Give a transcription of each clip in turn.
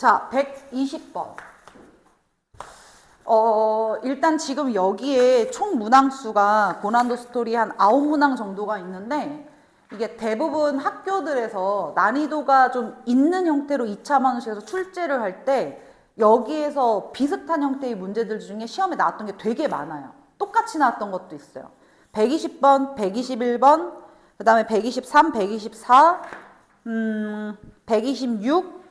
자, 120번. 일단 지금 여기에 총 문항수가 고난도 스토리 한 9문항 정도가 있는데, 이게 대부분 학교들에서 난이도가 좀 있는 형태로 2차 만원식에서 출제를 할 때 여기에서 비슷한 형태의 문제들 중에 시험에 나왔던 게 되게 많아요. 똑같이 나왔던 것도 있어요. 120번, 121번, 그 다음에 123, 124, 126,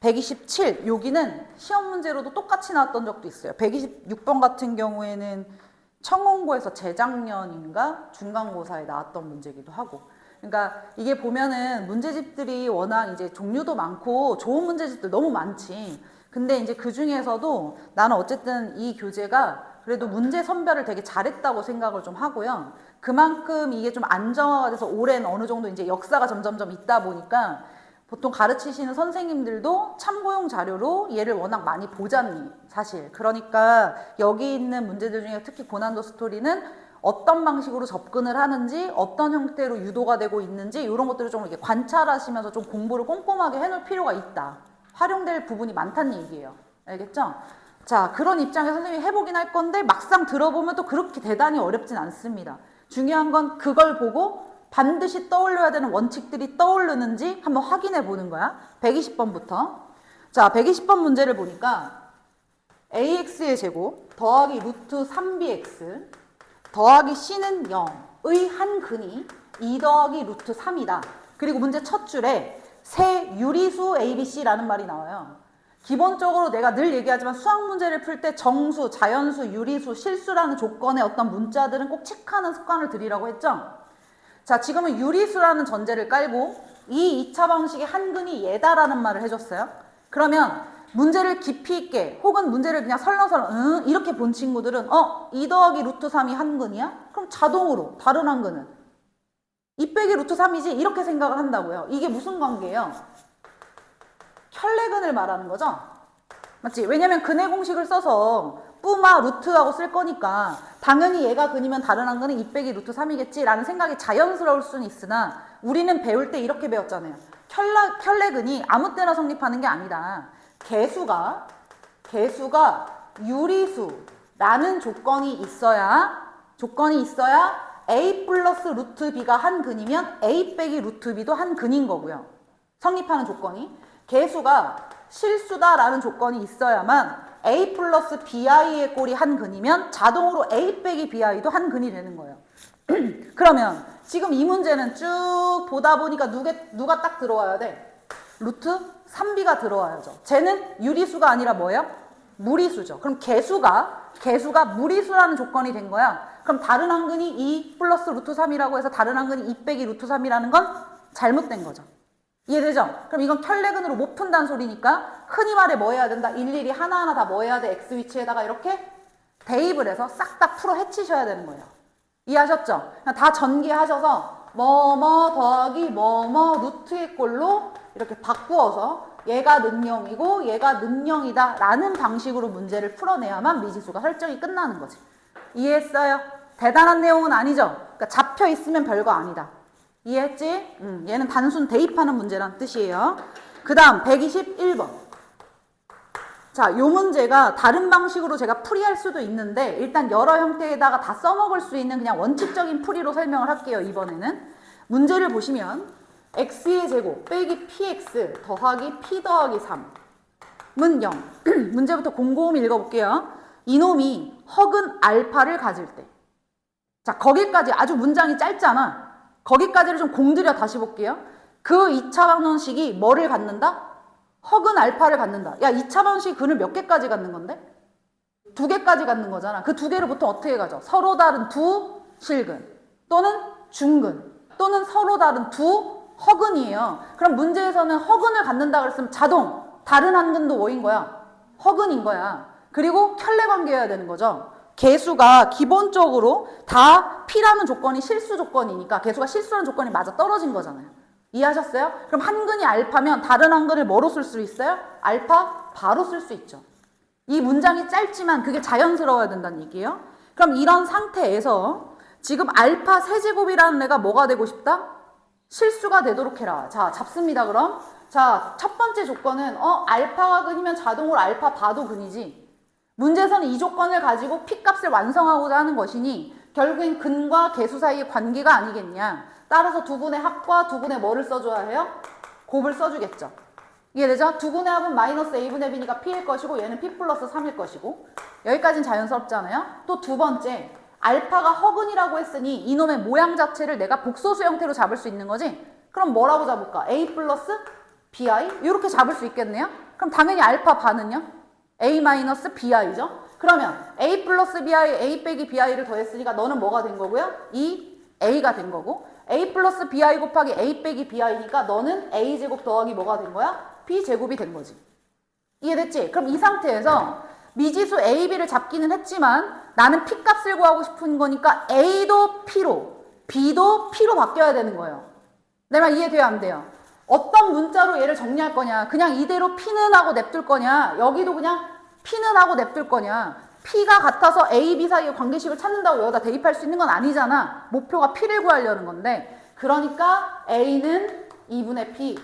127, 여기는 시험 문제로도 똑같이 나왔던 적도 있어요. 126번 같은 경우에는 청원고에서 재작년인가 중간고사에 나왔던 문제기도 하고. 그러니까 이게 보면은 문제집들이 워낙 이제 종류도 많고 좋은 문제집들 너무 많지. 근데 이제 그 중에서도 나는 어쨌든 이 교재가 그래도 문제 선별을 되게 잘했다고 생각을 좀 하고요. 그만큼 이게 좀 안정화가 돼서 오랜 어느 정도 이제 역사가 점점점 있다 보니까 보통 가르치시는 선생님들도 참고용 자료로 얘를 워낙 많이 보잖니, 사실. 그러니까 여기 있는 문제들 중에 특히 고난도 스토리는 어떤 방식으로 접근을 하는지, 어떤 형태로 유도가 되고 있는지 이런 것들을 좀 이렇게 관찰하시면서 좀 공부를 꼼꼼하게 해놓을 필요가 있다. 활용될 부분이 많다는 얘기예요. 알겠죠? 자, 그런 입장에서 선생님이 해보긴 할 건데 막상 들어보면 또 그렇게 대단히 어렵진 않습니다. 중요한 건 그걸 보고 반드시 떠올려야 되는 원칙들이 떠오르는지 한번 확인해 보는 거야. 120번부터. 자, 120번 문제를 보니까 ax의 제곱 더하기 루트 3bx 더하기 c는 0의 한 근이 2 더하기 루트 3이다. 그리고 문제 첫 줄에 세 유리수 abc라는 말이 나와요. 기본적으로 내가 늘 얘기하지만 수학 문제를 풀 때 정수, 자연수, 유리수, 실수라는 조건의 어떤 문자들은 꼭 체크하는 습관을 들이라고 했죠. 자, 지금은 유리수라는 전제를 깔고 이 2차 방식의 한 근이 얘다라는 말을 해줬어요. 그러면 문제를 깊이 있게 혹은 문제를 그냥 설렁설렁 이렇게 본 친구들은 2 더하기 루트 3이 한 근이야? 그럼 자동으로 다른 한 근은 2 빼기 루트 3이지 이렇게 생각을 한다고요. 이게 무슨 관계예요? 켤레근을 말하는 거죠. 맞지? 왜냐면 근의 공식을 써서 뿌마 루트하고 쓸 거니까 당연히 얘가 근이면 다른 한 근은 2 빼기 루트 3이겠지 라는 생각이 자연스러울 수는 있으나 우리는 배울 때 이렇게 배웠잖아요. 켤레근이 아무 때나 성립하는 게 아니다. 개수가 유리수라는 조건이 있어야 a 플러스 루트 b가 한 근이면 a 빼기 루트 b도 한 근인 거고요. 성립하는 조건이. 개수가 실수다라는 조건이 있어야만 a 플러스 bi의 꼴이 한 근이면 자동으로 a 빼기 bi도 한 근이 되는 거예요. 그러면 지금 이 문제는 쭉 보다 보니까 누가 딱 들어와야 돼? 루트 3b가 들어와야죠. 쟤는 유리수가 아니라 뭐예요? 무리수죠. 그럼 개수가 무리수라는 조건이 된 거야. 그럼 다른 한 근이 2 플러스 루트 3이라고 해서 다른 한 근이 2 빼기 루트 3이라는 건 잘못된 거죠. 이해되죠? 그럼 이건 켤레근으로 못 푼다는 소리니까 흔히 말해 뭐 해야 된다? 일일이 하나하나 다 뭐 해야 돼? x 위치에다가 이렇게 대입을 해서 싹 다 풀어 헤치셔야 되는 거예요. 이해하셨죠? 그냥 다 전개하셔서 뭐뭐 더하기 뭐뭐 루트의 꼴로 이렇게 바꾸어서 얘가 는영이고 얘가 는영이다 라는 방식으로 문제를 풀어내야만 미지수가 설정이 끝나는 거지. 이해했어요? 대단한 내용은 아니죠? 그러니까 잡혀 있으면 별거 아니다. 이해했지? 얘는 단순 대입하는 문제란 뜻이에요. 그 다음 121번. 자, 요 문제가 다른 방식으로 제가 풀이할 수도 있는데 일단 여러 형태에다가 다 써먹을 수 있는 그냥 원칙적인 풀이로 설명을 할게요. 이번에는 문제를 보시면 x의 제곱 빼기 px 더하기 p 더하기 3은 0. 문제부터 곰곰이 읽어볼게요. 이놈이 허근 알파를 가질 때. 자, 거기까지 아주 문장이 짧잖아. 거기까지를 좀 공들여 다시 볼게요. 그 2차 방정식이 뭐를 갖는다? 허근 알파를 갖는다. 야, 2차 방정식이 근을 몇 개까지 갖는 건데? 2개까지 갖는 거잖아. 그 2개를 보통 어떻게 가져? 서로 다른 두 실근 또는 중근 또는 서로 다른 두 허근이에요. 그럼 문제에서는 허근을 갖는다 그랬으면 자동 다른 한 근도 뭐인 거야? 허근인 거야. 그리고 켤레 관계여야 되는 거죠. 개수가 기본적으로 다 P라는 조건이 실수 조건이니까 개수가 실수라는 조건이 맞아 떨어진 거잖아요. 이해하셨어요? 그럼 한 근이 알파면 다른 한 근을 뭐로 쓸 수 있어요? 알파 바로 쓸 수 있죠. 이 문장이 짧지만 그게 자연스러워야 된다는 얘기예요. 그럼 이런 상태에서 지금 알파 세제곱이라는 애가 뭐가 되고 싶다? 실수가 되도록 해라. 자, 잡습니다, 그럼. 자, 첫 번째 조건은 알파가 근이면 자동으로 알파 바도 근이지. 문제에서는 이 조건을 가지고 P값을 완성하고자 하는 것이니 결국엔 근과 계수 사이의 관계가 아니겠냐. 따라서 두 분의 합과 두 분의 뭐를 써줘야 해요? 곱을 써주겠죠. 이해되죠? 두 분의 합은 마이너스 A분의 B니까 P일 것이고 얘는 P 플러스 3일 것이고 여기까지는 자연스럽잖아요. 또 두 번째, 알파가 허근이라고 했으니 이놈의 모양 자체를 내가 복소수 형태로 잡을 수 있는 거지? 그럼 뭐라고 잡을까? A 플러스 BI? 이렇게 잡을 수 있겠네요? 그럼 당연히 알파 반은요? A 마이너스 BI죠? 그러면 A 플러스 BI, A 빼기 BI를 더했으니까 너는 뭐가 된 거고요? 이 A가 된 거고 A 플러스 BI 곱하기 A 빼기 BI니까 너는 A제곱 더하기 뭐가 된 거야? B제곱이 된 거지. 이해됐지? 그럼 이 상태에서 미지수 A, B를 잡기는 했지만 나는 P값을 구하고 싶은 거니까 A도 P로, B도 P로 바뀌어야 되는 거예요. 내 말 이해돼요? 안 돼요? 어떤 문자로 얘를 정리할 거냐? 그냥 이대로 P는 하고 냅둘 거냐? 여기도 그냥 P는 하고 냅둘 거냐? P가 같아서 A, B 사이의 관계식을 찾는다고 여기다 대입할 수 있는 건 아니잖아. 목표가 P를 구하려는 건데. 그러니까 A는 2분의 P.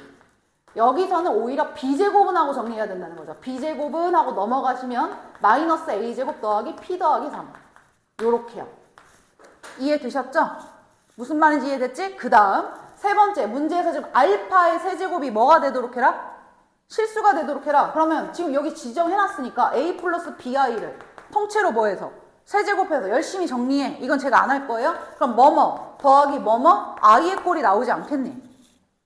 여기서는 오히려 B제곱은 하고 정리해야 된다는 거죠. B제곱은 하고 넘어가시면 마이너스 A제곱 더하기 P 더하기 3. 요렇게요. 이해되셨죠? 무슨 말인지 이해됐지? 그 다음 세 번째 문제에서 지금 알파의 세제곱이 뭐가 되도록 해라? 실수가 되도록 해라. 그러면 지금 여기 지정해놨으니까 A 플러스 BI를 통째로 뭐해서? 세제곱해서 열심히 정리해. 이건 제가 안 할 거예요. 그럼 뭐뭐 더하기 뭐뭐 I의 꼴이 나오지 않겠니?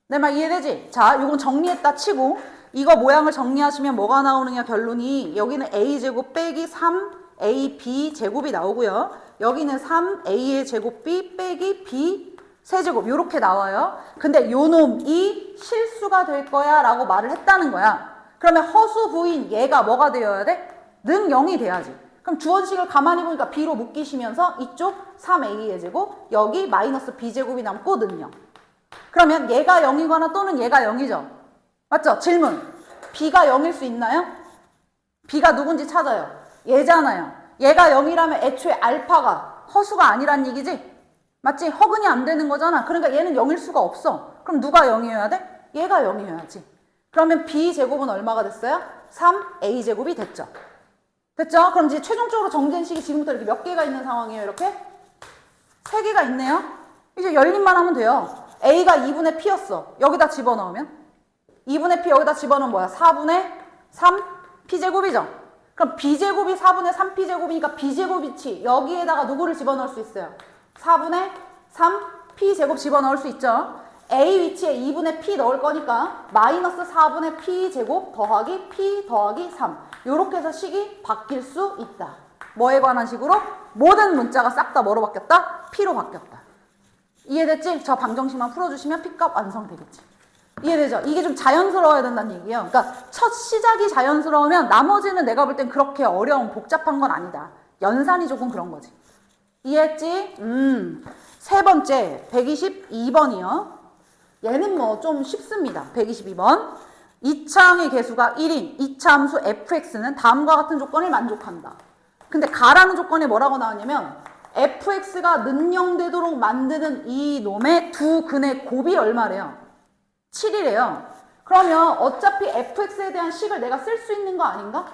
내 말 이해되지? 자, 이건 정리했다 치고 이거 모양을 정리하시면 뭐가 나오느냐 결론이 여기는 A제곱 빼기 3AB 제곱이 나오고요. 여기는 3A의 제곱 B 빼기 B 세제곱 이렇게 나와요. 근데 요 놈이 실수가 될 거야 라고 말을 했다는 거야. 그러면 허수 부인 얘가 뭐가 되어야 돼? 는 0이 돼야지. 그럼 주원식을 가만히 보니까 B로 묶이시면서 이쪽 3A의 제곱 여기 마이너스 B제곱이 남고 는 0. 그러면 얘가 0이거나 또는 얘가 0이죠. 맞죠? 질문. B가 0일 수 있나요? B가 누군지 찾아요. 얘잖아요. 얘가 0이라면 애초에 알파가 허수가 아니란 얘기지? 맞지? 허근이 안 되는 거잖아. 그러니까 얘는 0일 수가 없어. 그럼 누가 0이어야 돼? 얘가 0이어야지. 그러면 B제곱은 얼마가 됐어요? 3A제곱이 됐죠. 됐죠? 그럼 이제 최종적으로 정된 식이 지금부터 이렇게 몇 개가 있는 상황이에요? 이렇게? 3개가 있네요. 이제 열림만 하면 돼요. A가 2분의 P였어. 여기다 집어넣으면 2분의 P 여기다 집어넣으면 뭐야? 4분의 3 P제곱이죠. 그럼 B제곱이 4분의 3 P제곱이니까 B제곱이치 여기에다가 누구를 집어넣을 수 있어요? 4분의 3 P제곱 집어넣을 수 있죠. A 위치에 2분의 P 넣을 거니까 마이너스 4분의 P제곱 더하기 P 더하기 3 이렇게 해서 식이 바뀔 수 있다. 뭐에 관한 식으로? 모든 문자가 싹 다 뭐로 바뀌었다? P로 바뀌었다. 이해됐지? 저 방정식만 풀어주시면 P값 완성되겠지. 이해되죠? 이게 좀 자연스러워야 된다는 얘기예요. 그러니까 첫 시작이 자연스러우면 나머지는 내가 볼 땐 그렇게 어려운 복잡한 건 아니다. 연산이 조금 그런 거지. 이해했지? 세 번째 122번이요. 얘는 뭐 좀 쉽습니다. 122번. 이차항의 개수가 1인 이차함수 fx는 다음과 같은 조건을 만족한다. 근데 가라는 조건에 뭐라고 나왔냐면 fx가 는영되도록 만드는 이 놈의 두 근의 곱이 얼마래요? 7이래요. 그러면 어차피 fx에 대한 식을 내가 쓸 수 있는 거 아닌가?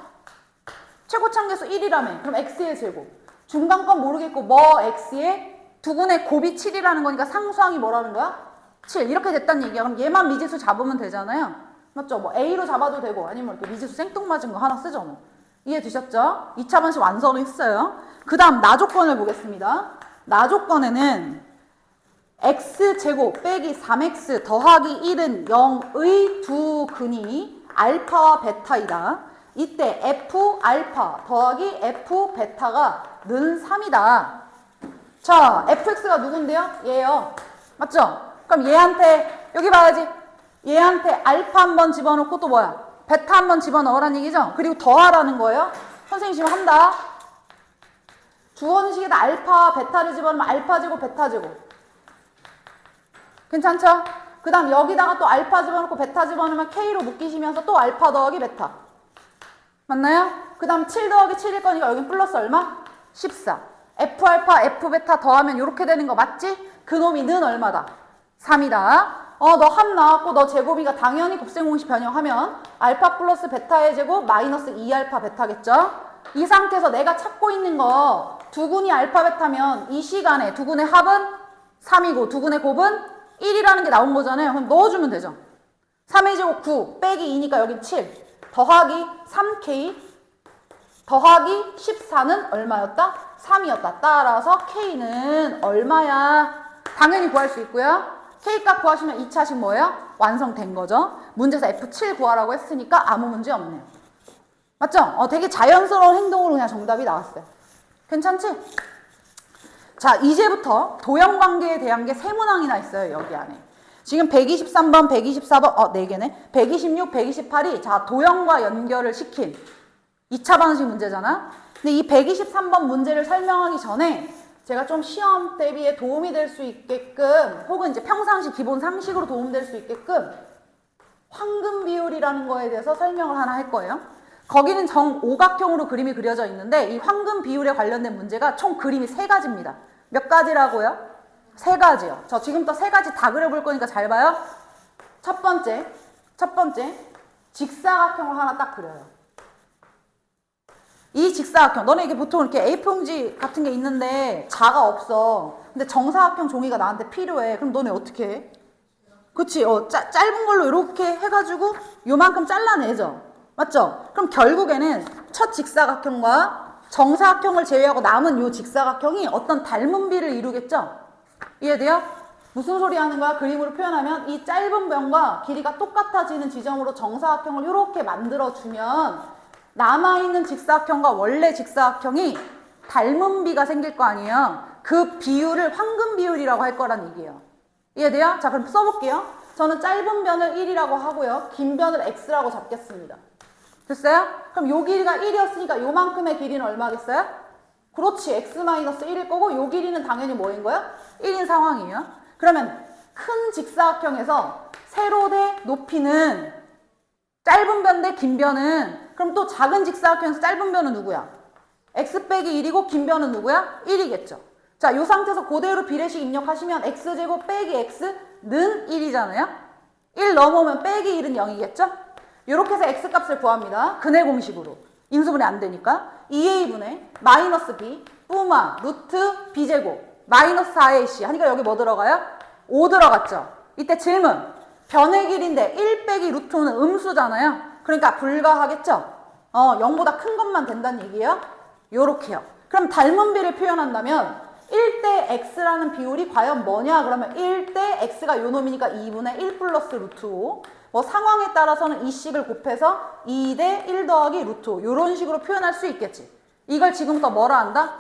최고차항계수 1이라며. 그럼 x의 제곱. 중간건 모르겠고 뭐 x의 두 근의 곱이 7이라는 거니까 상수항이 뭐라는 거야? 7. 이렇게 됐다는 얘기야. 그럼 얘만 미지수 잡으면 되잖아요. 맞죠? 뭐 a로 잡아도 되고 아니면 이렇게 미지수 생뚱맞은 거 하나 쓰죠. 뭐. 이해되셨죠? 2차 반식 완성을 했어요. 그 다음 나조건을 보겠습니다. 나조건에는 x제곱 빼기 3x 더하기 1은 0의 두 근이 알파와 베타이다. 이때 f 알파 더하기 f 베타가 는 3이다. 자, fx가 누군데요? 얘요. 맞죠? 그럼 얘한테 여기 봐야지. 얘한테 알파 한번 집어넣고 또 뭐야? 베타 한번 집어넣으라는 얘기죠? 그리고 더하라는 거예요. 선생님 지금 한다. 주원식에다 알파 베타를 집어넣으면 알파 제곱 베타 제곱. 괜찮죠? 그 다음 여기다가 또 알파 집어넣고 베타 집어넣으면 K로 묶이시면서 또 알파 더하기 베타. 맞나요? 그 다음 7 더하기 7일 거니까 여긴 플러스 얼마? 14. F 알파 F 베타 더하면 이렇게 되는 거 맞지? 그 놈이 는 얼마다? 3이다. 너 합 나왔고 너 제곱이가 당연히 곱셈공식 변형하면 알파 플러스 베타의 제곱 마이너스 2알파 베타겠죠? 이 상태에서 내가 찾고 있는 거 두군이 알파 베타면 이 시간에 두군의 합은 3이고 두군의 곱은 1이라는 게 나온 거잖아요. 그럼 넣어주면 되죠. 3의 제곱 9 빼기 2니까 여긴 7 더하기 3K 더하기 14는 얼마였다? 3이었다. 따라서 K는 얼마야? 당연히 구할 수 있고요. K값 구하시면 2차식 뭐예요? 완성된 거죠. 문제에서 F7 구하라고 했으니까 아무 문제 없네요. 맞죠? 되게 자연스러운 행동으로 그냥 정답이 나왔어요. 괜찮지? 자, 이제부터 도형관계에 대한 게 세 문항이나 있어요. 여기 안에. 지금 123번, 124번, 4개네. 126, 128이 자 도형과 연결을 시킨 2차 방식 문제잖아. 근데 이 123번 문제를 설명하기 전에 제가 좀 시험 대비에 도움이 될 수 있게끔 혹은 이제 평상시 기본 상식으로 도움될 수 있게끔 황금 비율이라는 거에 대해서 설명을 하나 할 거예요. 거기는 정오각형으로 그림이 그려져 있는데 이 황금 비율에 관련된 문제가 총 그림이 3가지입니다. 몇 가지라고요? 3가지요. 저 지금부터 3가지 다 그려볼 거니까 잘 봐요. 첫 번째 직사각형을 하나 딱 그려요. 이 직사각형, 너네 이게 보통 이렇게 A4용지 같은 게 있는데 자가 없어. 근데 정사각형 종이가 나한테 필요해. 그럼 너네 어떻게 해? 그치? 짧은 걸로 이렇게 해가지고 요만큼 잘라내죠. 맞죠? 그럼 결국에는 첫 직사각형과 정사각형을 제외하고 남은 요 직사각형이 어떤 닮은 비를 이루겠죠? 이해돼요? 무슨 소리 하는 거야? 그림으로 표현하면 이 짧은 변과 길이가 똑같아지는 지점으로 정사각형을 이렇게 만들어주면 남아있는 직사각형과 원래 직사각형이 닮은 비가 생길 거 아니에요. 그 비율을 황금 비율이라고 할 거란 얘기예요. 이해돼요? 자, 그럼 써볼게요. 저는 짧은 변을 1이라고 하고요. 긴 변을 x라고 잡겠습니다. 됐어요? 그럼 요 길이가 1이었으니까 요만큼의 길이는 얼마겠어요? 그렇지. x-1일 거고 요 길이는 당연히 뭐인 거예요? 1인 상황이에요. 그러면 큰 직사각형에서 세로 대 높이는 짧은 변 대 긴 변은 그럼 또 작은 직사각형에서 짧은 변은 누구야? x 빼기 1이고 긴 변은 누구야? 1이겠죠. 자, 이 상태에서 그대로 비례식 입력하시면 x제곱 빼기 x는 1이잖아요. 1 넘어오면 빼기 1은 0이겠죠? 이렇게 해서 x값을 구합니다. 근해 공식으로. 인수분해 안 되니까. 2a분의 마이너스 b 뿌마 루트 b제곱 마이너스 4ac 하니까 여기 뭐 들어가요? 5 들어갔죠. 이때 질문. 변의 길인데 1 빼기 루트 5는 음수잖아요. 그러니까 불가하겠죠? 0보다 큰 것만 된다는 얘기예요. 요렇게요. 그럼 닮은 비를 표현한다면 1대 x라는 비율이 과연 뭐냐? 그러면 1대 x가 요 놈이니까 2분의 1 플러스 루트 5. 뭐 상황에 따라서는 이 식을 곱해서 2대 1 더하기 루트 5. 요런 식으로 표현할 수 있겠지. 이걸 지금부터 뭐라 한다?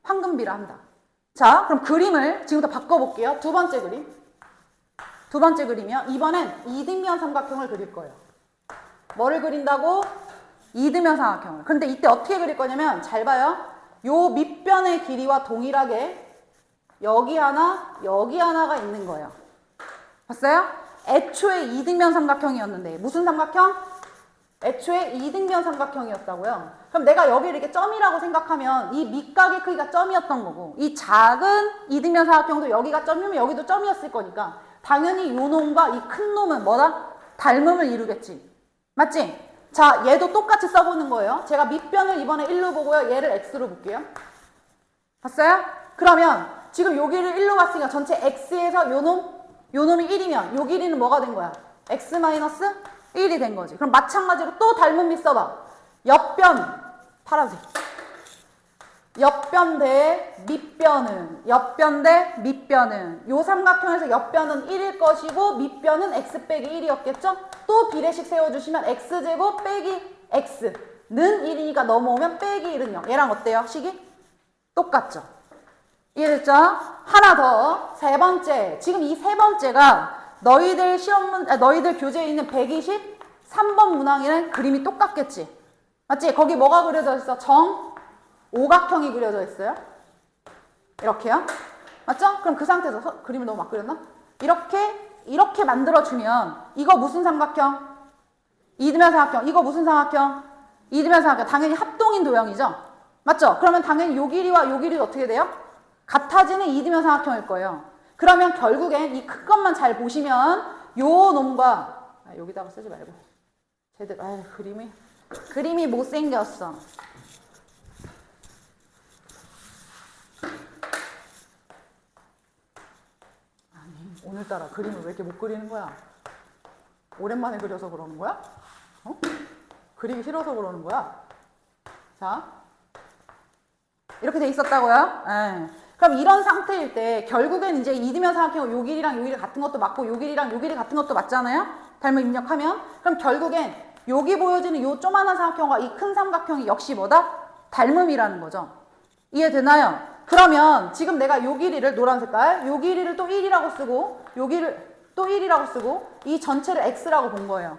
황금비라 한다. 자, 그럼 그림을 지금부터 바꿔볼게요. 두 번째 그림이요. 이번엔 이등변 삼각형을 그릴 거예요. 뭐를 그린다고? 이등변 삼각형을. 근데 이때 어떻게 그릴 거냐면 잘 봐요. 요 밑변의 길이와 동일하게 여기 하나, 여기 하나가 있는 거예요. 봤어요? 애초에 이등변 삼각형이었는데 무슨 삼각형? 애초에 이등변 삼각형이었다고요. 그럼 내가 여기를 이렇게 점이라고 생각하면 이 밑각의 크기가 점이었던 거고 이 작은 이등변 삼각형도 여기가 점이면 여기도 점이었을 거니까 당연히 요 놈과 이 큰 놈은 뭐다? 닮음을 이루겠지. 맞지? 자, 얘도 똑같이 써보는 거예요. 제가 밑변을 이번에 1로 보고요. 얘를 x로 볼게요. 봤어요? 그러면 지금 여기를 1로 갔으니까 전체 x에서 요 놈이 1이면 요 길이는 뭐가 된 거야? x-1이 된 거지. 그럼 마찬가지로 또 닮은 밑 써봐. 옆변, 파란색. 옆변 대 밑변은 요 삼각형에서 옆변은 1일 것이고 밑변은 x 빼기 1이었겠죠? 또 비례식 세워주시면 x제곱 빼기 x는 1이니까 넘어오면 빼기 1은 0. 얘랑 어때요? 식이? 똑같죠? 이해됐죠? 하나 더, 세 번째. 지금 이 세 번째가 너희들 교재에 있는 123번 문항이랑 그림이 똑같겠지? 맞지? 거기 뭐가 그려져 있어? 오각형이 그려져 있어요. 이렇게요. 맞죠? 그럼 그 상태에서 그림을 너무 막 그렸나? 이렇게 만들어주면 이거 무슨 삼각형? 이등변 삼각형. 이거 무슨 삼각형? 이등변 삼각형. 당연히 합동인 도형이죠. 맞죠? 그러면 당연히 요 길이와 요 길이도 어떻게 돼요? 같아지는 이등변 삼각형일 거예요. 그러면 결국엔 이 큰 것만 잘 보시면 요 놈과 여기다가 쓰지 말고 제대로 그림이 못생겼어. 아니 오늘따라 그림을 왜 이렇게 못 그리는 거야? 오랜만에 그려서 그러는 거야? 어? 그리기 싫어서 그러는 거야? 자 이렇게 돼 있었다고요? 예. 그럼 이런 상태일 때 결국엔 이제 이등변 삼각형 요 길이랑 요 길이 같은 것도 맞고 요 길이랑 요 길이 같은 것도 맞잖아요? 닮은 입력하면 그럼 결국엔 여기 보여지는 요 조만한 삼각형과 이 큰 삼각형이 역시 뭐다? 닮음이라는 거죠. 이해되나요? 그러면 지금 내가 요 길이를 노란 색깔 요 길이를 또 1이라고 쓰고 요 길이를 또 1이라고 쓰고 이 전체를 x라고 본 거예요.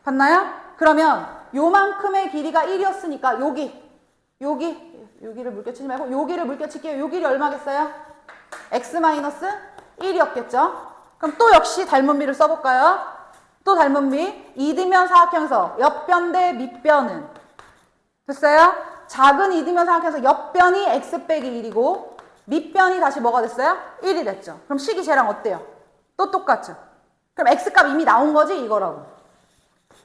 봤나요? 그러면 요만큼의 길이가 1이었으니까 여기를 물결치지 말고 여기를 물결칠게요. 요 길이 얼마겠어요? x-1이었겠죠? 그럼 또 역시 닮은비를 써볼까요? 또 닮은비. 이등변 사각형에서 옆변 대 밑변은 됐어요? 작은 이등변 사각형에서 옆변이 x 빼기 1이고 밑변이 다시 뭐가 됐어요? 1이 됐죠. 그럼 식이 쟤랑 어때요? 또 똑같죠? 그럼 x값 이미 나온 거지 이거라고.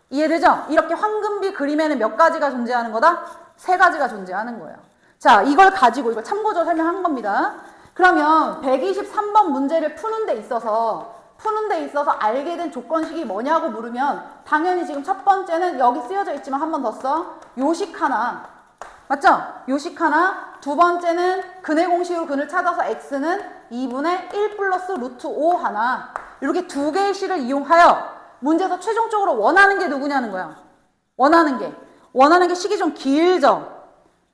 이해되죠? 이렇게 황금비 그림에는 몇 가지가 존재하는 거다? 3가지가 존재하는 거예요. 자, 이걸 가지고 이거 참고적으로 설명한 겁니다. 그러면 123번 문제를 푸는 데 있어서 알게 된 조건식이 뭐냐고 물으면 당연히 지금 첫 번째는 여기 쓰여져 있지만 한 번 더 써. 요식 하나. 맞죠? 요식 하나. 두 번째는 근의 공식으로 근을 찾아서 x는 2분의 1 플러스 루트 5 하나. 이렇게 두 개의 식을 이용하여 문제에서 최종적으로 원하는 게 누구냐는 거야. 원하는 게 식이 좀 길죠?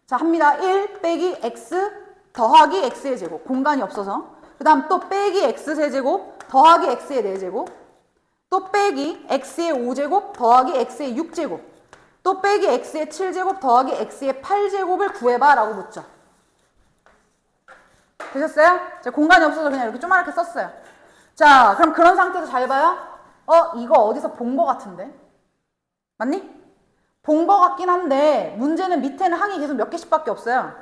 자, 합니다. 1 빼기 x 더하기 x의 제곱. 공간이 없어서. 그 다음 또 빼기 x 세제곱 더하기 x의 4제곱. 또 빼기 x의 5제곱 더하기 x의 6제곱. 또 빼기 x의 7제곱 더하기 x의 8제곱을 구해봐 라고 묻죠. 되셨어요? 제가 공간이 없어서 그냥 이렇게 조그맣게 썼어요. 자, 그럼 그런 상태에서 잘 봐요. 이거 어디서 본 거 같은데? 맞니? 본 거 같긴 한데 문제는 밑에는 항이 계속 몇 개씩밖에 없어요.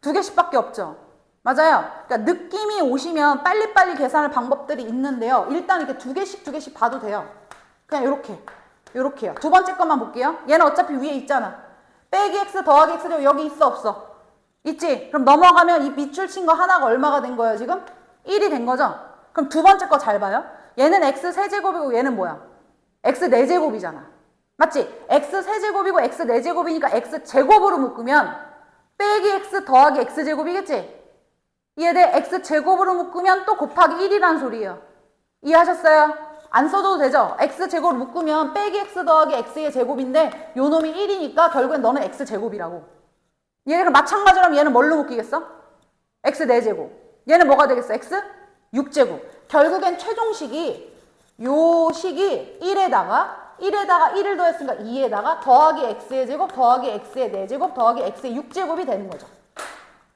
2개씩밖에 없죠. 맞아요. 그러니까 느낌이 오시면 빨리빨리 계산할 방법들이 있는데요. 일단 이렇게 2개씩 봐도 돼요. 그냥 요렇게요. 두 번째 것만 볼게요. 얘는 어차피 위에 있잖아. 빼기 x 더하기 x 제곱 여기 있어 없어? 있지? 그럼 넘어가면 이 밑줄 친 거 하나가 얼마가 된 거예요 지금? 1이 된 거죠? 그럼 두 번째 거 잘 봐요. 얘는 x 세제곱이고 얘는 뭐야? x 4제곱이잖아. 맞지? x 세제곱이고 x 4제곱이니까 x 제곱으로 묶으면 빼기 x 더하기 x 제곱이겠지? 이해돼? x 제곱으로 묶으면 또 곱하기 1이라는 소리예요. 이해하셨어요? 안 써도 되죠? x 제곱으로 묶으면 빼기 x 더하기 x의 제곱인데 요 놈이 1이니까 결국엔 너는 x 제곱이라고. 얘는 마찬가지로 얘는 뭘로 묶이겠어? x 4제곱. 얘는 뭐가 되겠어? x 6제곱. 결국엔 최종식이 요 식이 1에다가 1을 더했으니까 2에다가 더하기 x의 제곱 더하기 x의 4제곱 더하기 x의 6제곱이 되는 거죠.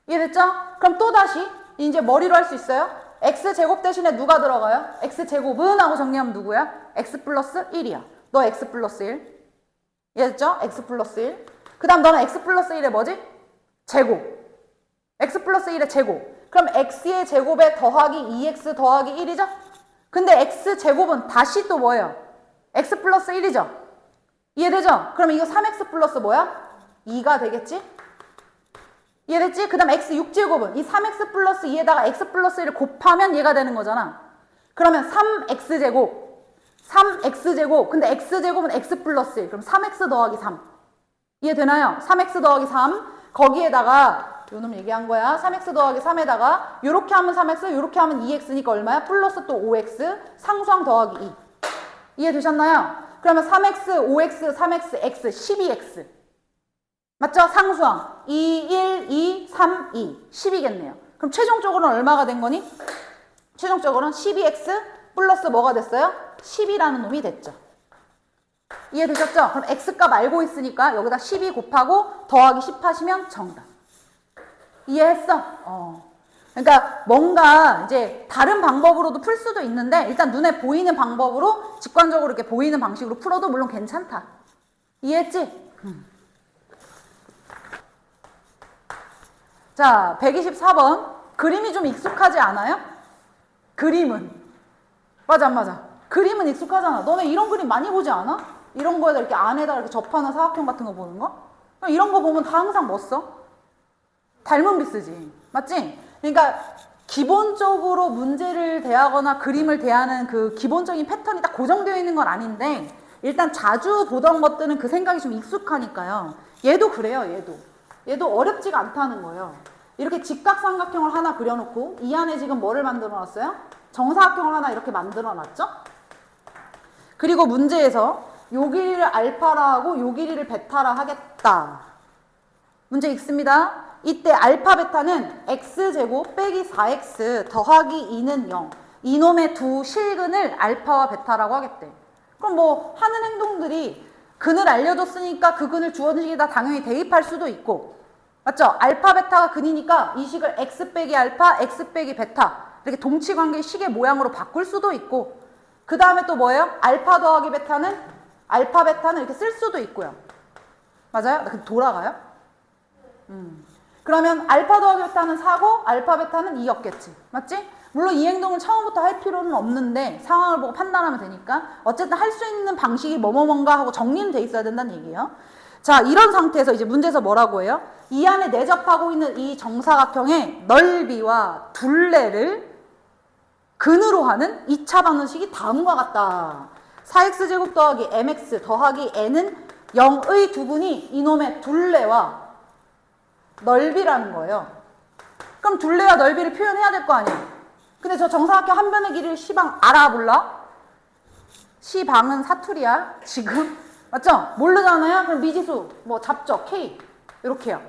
이해됐죠? 그럼 또다시 이제 머리로 할 수 있어요? x제곱 대신에 누가 들어가요? x제곱은 하고 정리하면 누구야? x 플러스 1이야. 너 x 플러스 1. 이해됐죠? x 플러스 1. 그 다음 너는 x 플러스 1의 뭐지? 제곱. x 플러스 1의 제곱. 그럼 x의 제곱에 더하기 2x 더하기 1이죠? 근데 x제곱은 다시 또 뭐예요? x 플러스 1이죠? 이해되죠? 그럼 이거 3x 플러스 뭐야? 2가 되겠지? 이해됐지? 그 다음 x 6제곱은 이 3x 플러스 2에다가 x 플러스 1을 곱하면 얘가 되는 거잖아. 그러면 3x제곱. 근데 x제곱은 x 플러스 1. 그럼 3x 더하기 3. 이해되나요? 3x 더하기 3. 거기에다가 요놈 얘기한 거야. 3x 더하기 3에다가 요렇게 하면 3x, 요렇게 하면 2x니까 얼마야? 플러스 또 5x, 상수항 더하기 2. 이해되셨나요? 그러면 3x, 5x, 3x, x, 12x. 맞죠? 상수항. 2, 1, 2, 3, 2. 10이겠네요. 그럼 최종적으로는 얼마가 된 거니? 최종적으로는 12x 플러스 뭐가 됐어요? 10이라는 놈이 됐죠. 이해되셨죠? 그럼 x값 알고 있으니까 여기다 12 곱하고 더하기 10 하시면 정답. 이해했어? 그러니까 뭔가 이제 다른 방법으로도 풀 수도 있는데 일단 눈에 보이는 방법으로 직관적으로 이렇게 보이는 방식으로 풀어도 물론 괜찮다. 이해했지? 자, 124번. 그림이 좀 익숙하지 않아요? 그림은. 맞아 안 맞아? 그림은 익숙하잖아. 너네 이런 그림 많이 보지 않아? 이런 거에다 이렇게 안에다 이렇게 접하는 사각형 같은 거 보는 거? 이런 거 보면 다 항상 뭐 써? 닮은 비 쓰지. 맞지? 그러니까 기본적으로 문제를 대하거나 그림을 대하는 그 기본적인 패턴이 딱 고정되어 있는 건 아닌데 일단 자주 보던 것들은 그 생각이 좀 익숙하니까요. 얘도 그래요. 얘도 어렵지가 않다는 거예요. 이렇게 직각삼각형을 하나 그려놓고 이 안에 지금 뭐를 만들어 놨어요? 정사각형을 하나 이렇게 만들어 놨죠? 그리고 문제에서 요 길이를 알파라 하고 요 길이를 베타라 하겠다. 문제 읽습니다. 이때 알파 베타는 x제곱 빼기 4x 더하기 2는 0. 이놈의 두 실근을 알파와 베타라고 하겠대. 그럼 뭐 하는 행동들이 근을 알려줬으니까 그 근을 주어진 식에다 당연히 대입할 수도 있고 맞죠? 알파 베타가 근이니까 이 식을 x 빼기 알파, x 빼기 베타 이렇게 동치관계 식의 모양으로 바꿀 수도 있고 그 다음에 또 뭐예요? 알파 더하기 베타는 알파 베타는 이렇게 쓸 수도 있고요. 맞아요? 그럼 돌아가요? 그러면 알파 더하기 베타는 4고 알파 베타는 2였겠지. 맞지? 물론 이 행동을 처음부터 할 필요는 없는데 상황을 보고 판단하면 되니까 어쨌든 할 수 있는 방식이 뭐뭐뭔가 하고 정리는 돼 있어야 된다는 얘기예요. 자, 이런 상태에서 이제 문제에서 뭐라고 해요? 이 안에 내접하고 있는 이 정사각형의 넓이와 둘레를 근으로 하는 2차 방정식이 다음과 같다. 4x제곱 더하기 mx 더하기 n은 0의 두근이 이놈의 둘레와 넓이라는 거예요. 그럼 둘레와 넓이를 표현해야 될 거 아니에요. 근데 저 정사각형 한 변의 길이를 C방 알아 몰라? C방은 사투리야 지금. 맞죠? 모르잖아요? 그럼 미지수 뭐 잡죠. K 이렇게요.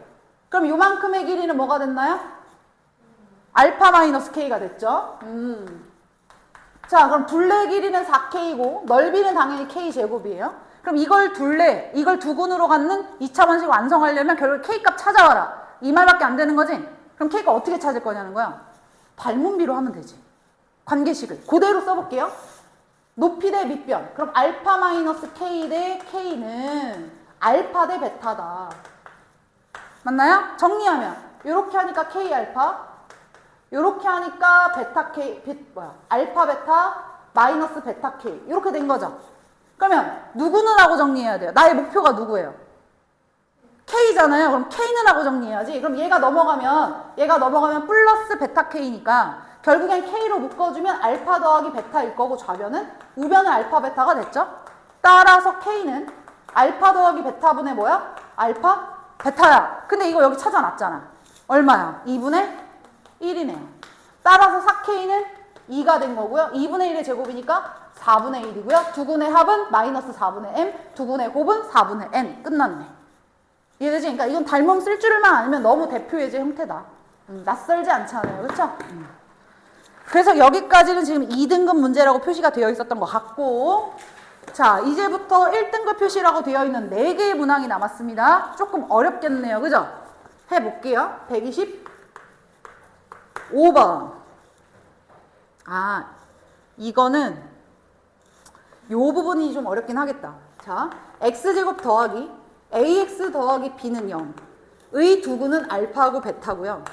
그럼 요만큼의 길이는 뭐가 됐나요? 알파 마이너스 K가 됐죠. 자, 그럼 둘레 길이는 4K고 넓이는 당연히 K제곱이에요. 그럼 이걸 둘레, 이걸 두근으로 갖는 2차 방식 완성하려면 결국 K값 찾아와라. 이 말밖에 안 되는 거지? 그럼 K값 어떻게 찾을 거냐는 거야. 닮은비로 하면 되지. 관계식을. 그대로 써볼게요. 높이 대 밑변. 그럼 알파 마이너스 K 대 K는 알파 대 베타다. 맞나요? 정리하면 이렇게 하니까 K 알파 이렇게 하니까 베타 K, 알파 베타 마이너스 베타 K 이렇게 된 거죠. 그러면 누구는 하고 정리해야 돼요. 나의 목표가 누구예요? K잖아요. 그럼 K는 하고 정리해야지. 그럼 얘가 넘어가면 플러스 베타 K니까 결국엔 K로 묶어주면 알파 더하기 베타일 거고 좌변은 우변은 알파 베타가 됐죠. 따라서 K는 알파 더하기 베타분의 뭐야? 알파 베타야. 근데 이거 여기 찾아놨잖아. 얼마야? 2분의 1이네요. 따라서 4K는 2가 된 거고요. 2분의 1의 제곱이니까 4분의 1이고요. 두근의 합은 마이너스 4분의 m, 두근의 곱은 4분의 n. 끝났네. 이해되지? 그러니까 이건 닮음 쓸 줄만 알면 너무 대표예제 형태다. 낯설지 않잖아요. 그렇죠? 그래서 여기까지는 지금 2등급 문제라고 표시가 되어 있었던 것 같고 자, 이제부터 1등급 표시라고 되어 있는 4개의 문항이 남았습니다. 조금 어렵겠네요. 그죠? 해볼게요. 125번. 아, 이거는 요 부분이 좀 어렵긴 하겠다. 자, x제곱 더하기 ax 더하기 b는 0의 두근은 알파하고 베타고요.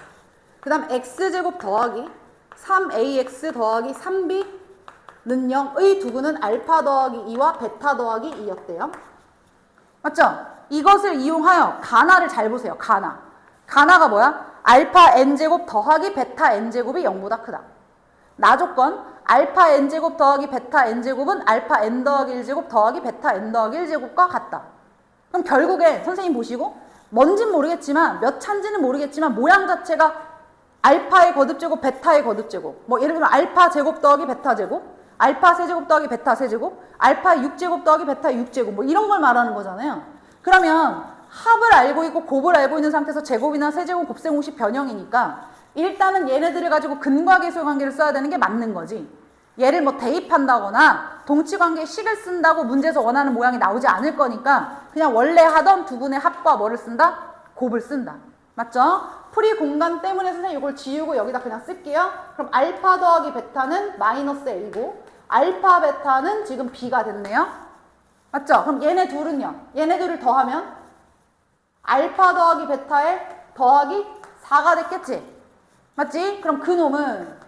그 다음 x제곱 더하기 3ax 더하기 3b는 0의 두근은 알파 더하기 2와 베타 더하기 2였대요. 맞죠? 이것을 이용하여 가나를 잘 보세요. 가나가 뭐야? 알파 n제곱 더하기 베타 n제곱이 0보다 크다. 나 조건 알파 n제곱 더하기 베타 n제곱은 알파 n 더하기 1제곱 더하기 베타 n 더하기 1제곱과 같다. 그럼 결국에 선생님 보시고 뭔진 모르겠지만 몇 차인지는 모르겠지만 모양 자체가 알파의 거듭제곱 베타의 거듭제곱 뭐 예를 들면 알파 제곱 더하기 베타 제곱 알파 세제곱 더하기 베타 세제곱 알파 6제곱 더하기 베타 6제곱 뭐 이런 걸 말하는 거잖아요. 그러면 합을 알고 있고 곱을 알고 있는 상태에서 제곱이나 세제곱 곱셈공식 변형이니까 일단은 얘네들을 가지고 근과 계수의 관계를 써야 되는 게 맞는 거지. 얘를 뭐 대입한다거나 동치관계의 식을 쓴다고 문제에서 원하는 모양이 나오지 않을 거니까 그냥 원래 하던 두분의 합과 뭐를 쓴다? 곱을 쓴다. 맞죠? 풀이 공간 때문에 선생님 이걸 지우고 여기다 그냥 쓸게요. 그럼 알파 더하기 베타는 마이너스 L이고 알파 베타는 지금 B가 됐네요. 맞죠? 그럼 얘네 둘은요. 얘네 둘을 더하면 알파 더하기 베타에 더하기 4가 됐겠지? 맞지? 그럼 그놈은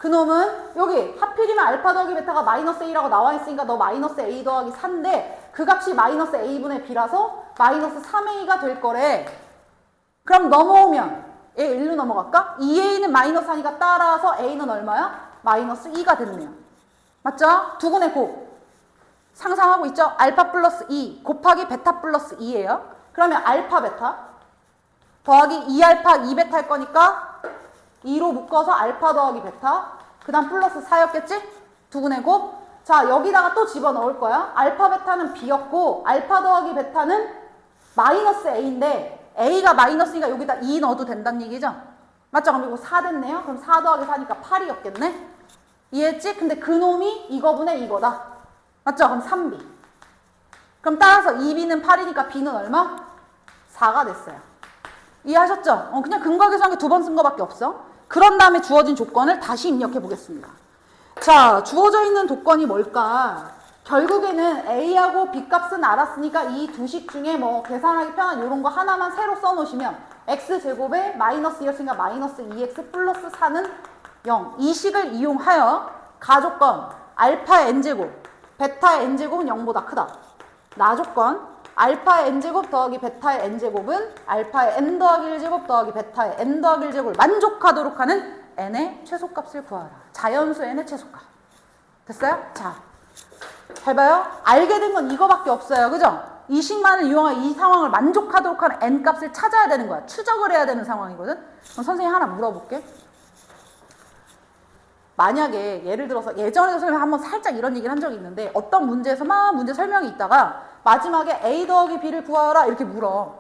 그놈은 여기 하필이면 알파 더하기 베타가 마이너스 A라고 나와 있으니까 너 마이너스 A 더하기 4인데 그 값이 마이너스 A분의 B라서 마이너스 3A가 될 거래. 그럼 넘어오면 얘 1로 넘어갈까? 2A는 마이너스 하니까 따라서 A는 얼마야? 마이너스 2가 됐네요. 맞죠? 두근의 곱. 상상하고 있죠? 알파 플러스 2 곱하기 베타 플러스 2예요. 그러면 알파 베타 더하기 2알파 2베타 할 거니까 2로 묶어서 알파 더하기 베타 그 다음 플러스 4였겠지? 두근의 곱. 자 여기다가 또 집어넣을 거야. 알파 베타는 B였고 알파 더하기 베타는 마이너스 A인데 A가 마이너스니까 여기다 2 넣어도 된다는 얘기죠? 맞죠? 그럼 이거 4 됐네요. 그럼 4 더하기 4니까 8이었겠네? 이해했지? 근데 그놈이 이거분의 이거다. 맞죠? 그럼 3B. 그럼 따라서 2B는 8이니까 B는 얼마? 4가 됐어요. 이해하셨죠? 그냥 근거 계산기 2번 쓴 거밖에 없어. 그런 다음에 주어진 조건을 다시 입력해 보겠습니다. 자, 주어져 있는 조건이 뭘까? 결국에는 A하고 B 값은 알았으니까 이 두 식 중에 뭐 계산하기 편한 이런 거 하나만 새로 써놓으시면 X제곱에 마이너스 2였으니까 마이너스 2X 플러스 4는 0. 이 식을 이용하여 가조건 알파 N제곱, 베타의 N제곱은 0보다 크다. 나조건 알파의 N제곱 더하기 베타의 N제곱은 알파의 N 더하기 1제곱 더하기 베타의 N 더하기 1제곱을 만족하도록 하는 N의 최소값을 구하라. 자연수 N의 최소값. 됐어요? 자, 잘 봐요. 알게 된 건 이거밖에 없어요. 그죠? 이 식만을 이용하여 이 상황을 만족하도록 하는 N값을 찾아야 되는 거야. 추적을 해야 되는 상황이거든. 그럼 선생님 하나 물어볼게. 만약에 예를 들어서 예전에도 선생님 한번 살짝 이런 얘기를 한 적이 있는데 어떤 문제에서 막 문제 설명이 있다가 마지막에 A 더하기 B를 구하라 이렇게 물어.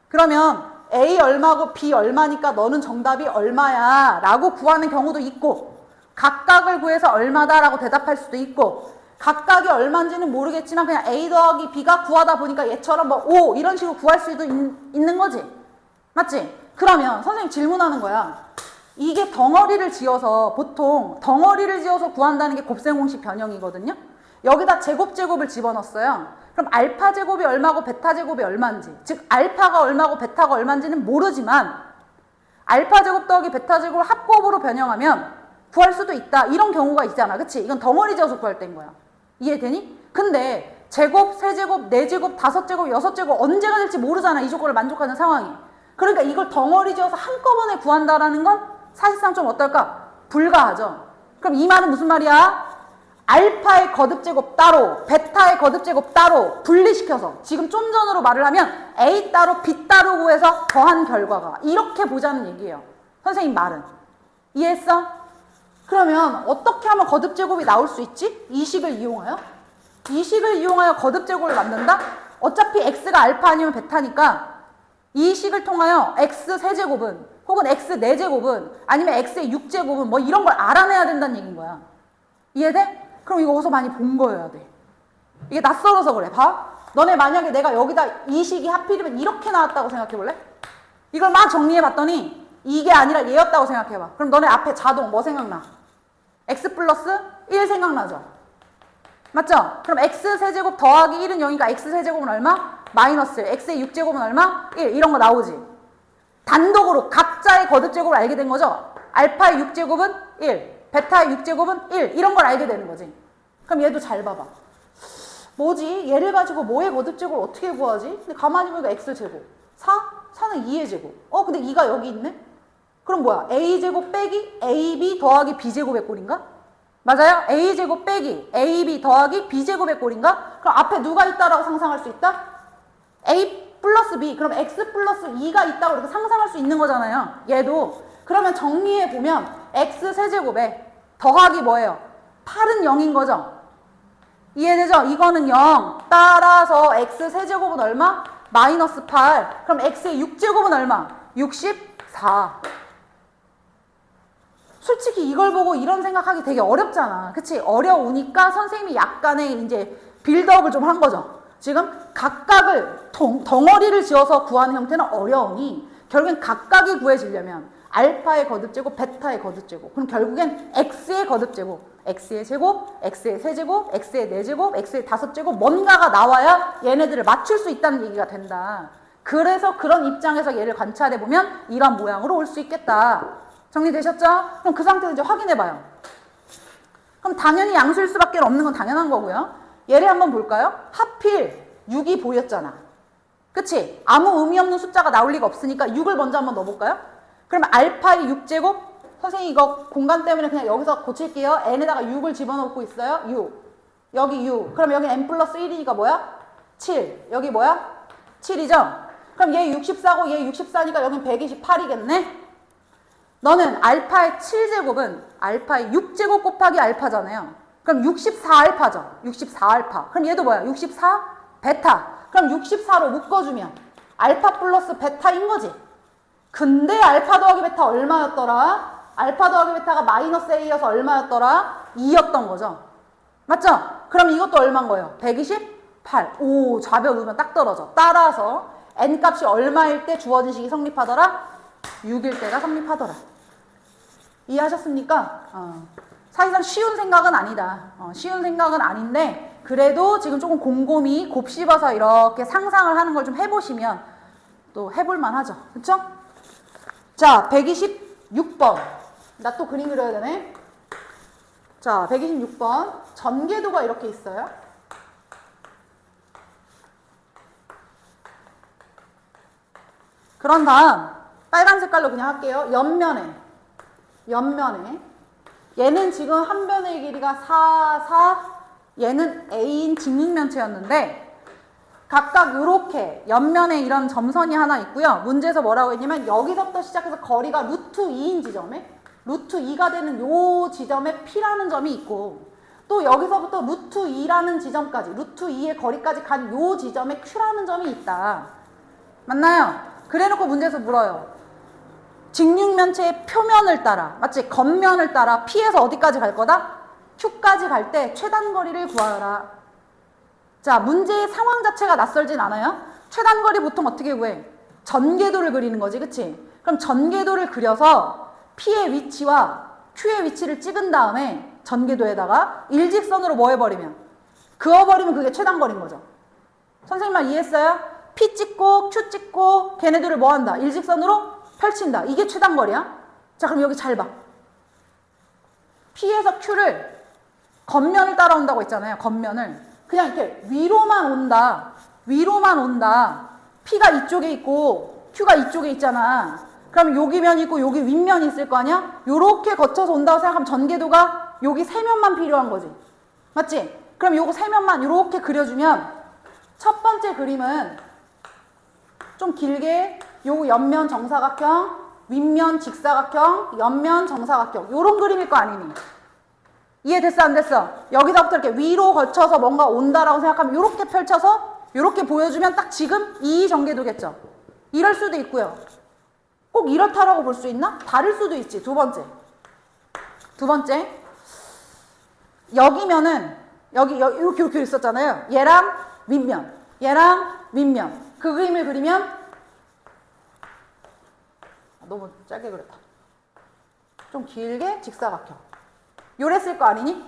그러면 A 얼마고 B 얼마니까 너는 정답이 얼마야 라고 구하는 경우도 있고 각각을 구해서 얼마다 라고 대답할 수도 있고 각각이 얼마인지는 모르겠지만 그냥 A 더하기 B가 구하다 보니까 얘처럼 뭐 5 이런 식으로 구할 수도 있는 거지. 맞지? 그러면 선생님 질문하는 거야. 이게 덩어리를 지어서 보통 덩어리를 지어서 구한다는 게 곱셈 공식 변형이거든요. 여기다 제곱을 집어넣었어요. 그럼 알파 제곱이 얼마고 베타 제곱이 얼마인지, 즉 알파가 얼마고 베타가 얼마인지는 모르지만 알파 제곱 더하기 베타 제곱을 합곱으로 변형하면 구할 수도 있다. 이런 경우가 있잖아. 그치? 이건 덩어리 지어서 구할 때인 거야. 이해되니? 근데 제곱, 세제곱, 네제곱, 다섯제곱, 여섯제곱 언제가 될지 모르잖아. 이 조건을 만족하는 상황이. 그러니까 이걸 덩어리 지어서 한꺼번에 구한다라는 건 사실상 좀 어떨까? 불가하죠. 그럼 이 말은 무슨 말이야? 알파의 거듭제곱 따로, 베타의 거듭제곱 따로 분리시켜서 지금 좀 전으로 말을 하면 A 따로, B 따로 구해서 더한 결과가 이렇게 보자는 얘기예요. 선생님 말은. 이해했어? 그러면 어떻게 하면 거듭제곱이 나올 수 있지? 이 식을 이용하여? 이 식을 이용하여 거듭제곱을 만든다? 어차피 X가 알파 아니면 베타니까 이 식을 통하여 X 세제곱은 혹은 X 4제곱은 아니면 X의 6제곱은 뭐 이런 걸 알아내야 된다는 얘기인 거야. 이해돼? 그럼 이거 어디서 많이 본 거여야 돼. 이게 낯설어서 그래. 봐. 너네 만약에 내가 여기다 이 식이 하필이면 이렇게 나왔다고 생각해 볼래? 이걸 막 정리해 봤더니 이게 아니라 얘였다고 생각해 봐. 그럼 너네 앞에 자동 뭐 생각나? X 플러스 1 생각나죠? 맞죠? 그럼 X 세제곱 더하기 1은 0이니까 X 세제곱은 얼마? 마이너스 1. X의 6제곱은 얼마? 1. 이런 거 나오지? 단독으로 각자의 거듭제곱을 알게 된 거죠? 알파의 6제곱은 1, 베타의 6제곱은 1 이런 걸 알게 되는 거지. 그럼 얘도 잘 봐봐. 뭐지? 얘를 가지고 뭐의 거듭제곱을 어떻게 구하지? 근데 가만히 보니까 X제곱 4? 4는 2의 제곱. 근데 2가 여기 있네? 그럼 뭐야? A제곱 빼기 AB 더하기 B제곱의 꼴인가? 맞아요? A제곱 빼기 AB 더하기 B제곱의 꼴인가? 그럼 앞에 누가 있다라고 상상할 수 있다? A 플러스 B. 그럼 X 플러스 2가 있다고 이렇게 상상할 수 있는 거잖아요. 얘도. 그러면 정리해보면 X 세제곱에 더하기 뭐예요? 8은 0인 거죠? 이해되죠? 이거는 0. 따라서 X 세제곱은 얼마? 마이너스 8. 그럼 X의 6제곱은 얼마? 64. 솔직히 이걸 보고 이런 생각하기 되게 어렵잖아. 그치? 어려우니까 선생님이 약간의 이제 빌드업을 좀 한 거죠. 지금 각각을 덩어리를 지어서 구하는 형태는 어려우니 결국엔 각각이 구해지려면 알파의 거듭제곱, 베타의 거듭제곱. 그럼 결국엔 X의 거듭제곱, X의 제곱, X의 세제곱, X의 네제곱, X의 다섯제곱 뭔가가 나와야 얘네들을 맞출 수 있다는 얘기가 된다. 그래서 그런 입장에서 얘를 관찰해보면 이런 모양으로 올 수 있겠다. 정리되셨죠? 그럼 그 상태에서 이제 확인해봐요. 그럼 당연히 양수일 수밖에 없는 건 당연한 거고요. 얘를 한번 볼까요? 하필 6이 보였잖아. 그치? 아무 의미 없는 숫자가 나올 리가 없으니까 6을 먼저 한번 넣어볼까요? 그럼 알파의 6제곱? 선생님 이거 공간 때문에 그냥 여기서 고칠게요. n에다가 6을 집어넣고 있어요. 6. 여기 6. 그럼 여기 n 플러스 1이니까 뭐야? 7. 여기 뭐야? 7이죠? 그럼 얘 64고 얘 64니까 여긴 128이겠네? 너는 알파의 7제곱은 알파의 6제곱 곱하기 알파잖아요. 그럼 64알파죠. 64알파. 그럼 얘도 뭐야? 64 베타. 그럼 64로 묶어주면 알파 플러스 베타인 거지. 근데 알파 더하기 베타 얼마였더라? 알파 더하기 베타가 마이너스 A여서 얼마였더라? 2였던 거죠. 맞죠? 그럼 이것도 얼마인 거예요? 128. 오, 좌변 우변 딱 떨어져. 따라서 n 값이 얼마일 때 주어진 식이 성립하더라? 6일 때가 성립하더라. 이해하셨습니까? 사실상 쉬운 생각은 아니다. 쉬운 생각은 아닌데 그래도 지금 조금 곰곰이 곱씹어서 이렇게 상상을 하는 걸 좀 해보시면 또 해볼만 하죠. 그쵸? 자, 126번. 나 또 그림 그려야 되네. 자, 126번. 전개도가 이렇게 있어요. 그런 다음 빨간 색깔로 그냥 할게요. 옆면에 얘는 지금 한 변의 길이가 4, 4 얘는 A인 직육면체였는데 각각 이렇게 옆면에 이런 점선이 하나 있고요. 문제에서 뭐라고 했냐면 여기서부터 시작해서 거리가 루트 2인 지점에 루트 2가 되는 요 지점에 P라는 점이 있고 또 여기서부터 루트 2라는 지점까지 루트 2의 거리까지 간 요 지점에 Q라는 점이 있다. 맞나요? 그래놓고 문제에서 물어요. 직육면체의 표면을 따라 맞지? 겉면을 따라 P에서 어디까지 갈 거다? Q까지 갈 때 최단거리를 구하라. 자, 문제의 상황 자체가 낯설진 않아요? 최단거리 보통 어떻게 구해? 전개도를 그리는 거지, 그치? 그럼 전개도를 그려서 P의 위치와 Q의 위치를 찍은 다음에 전개도에다가 일직선으로 뭐 해버리면? 그어버리면 그게 최단거리인 거죠. 선생님 말 이해했어요? P 찍고 Q 찍고 걔네들을 뭐 한다? 일직선으로 펼친다. 이게 최단거리야? 자, 그럼 여기 잘 봐. P에서 Q를 겉면을 따라온다고 했잖아요. 겉면을. 그냥 이렇게 위로만 온다. 위로만 온다. P가 이쪽에 있고 Q가 이쪽에 있잖아. 그럼 여기 면이 있고 여기 윗면이 있을 거 아니야? 요렇게 거쳐서 온다고 생각하면 전개도가 여기 세 면만 필요한 거지. 맞지? 그럼 요거 세 면만 요렇게 그려주면 첫 번째 그림은 좀 길게 요 옆면 정사각형, 윗면 직사각형, 옆면 정사각형 요런 그림일 거 아니니? 이해됐어 안 됐어? 여기서부터 이렇게 위로 거쳐서 뭔가 온다라고 생각하면 이렇게 펼쳐서 이렇게 보여주면 딱 지금 이 전개도겠죠. 이럴 수도 있고요. 꼭 이렇다라고 볼 수 있나? 다를 수도 있지. 두 번째 여기면은 여기 이렇게 있었잖아요. 얘랑 윗면 그 그림을 그리면 너무 짧게 그렸다. 좀 길게 직사각형 요랬을 거 아니니?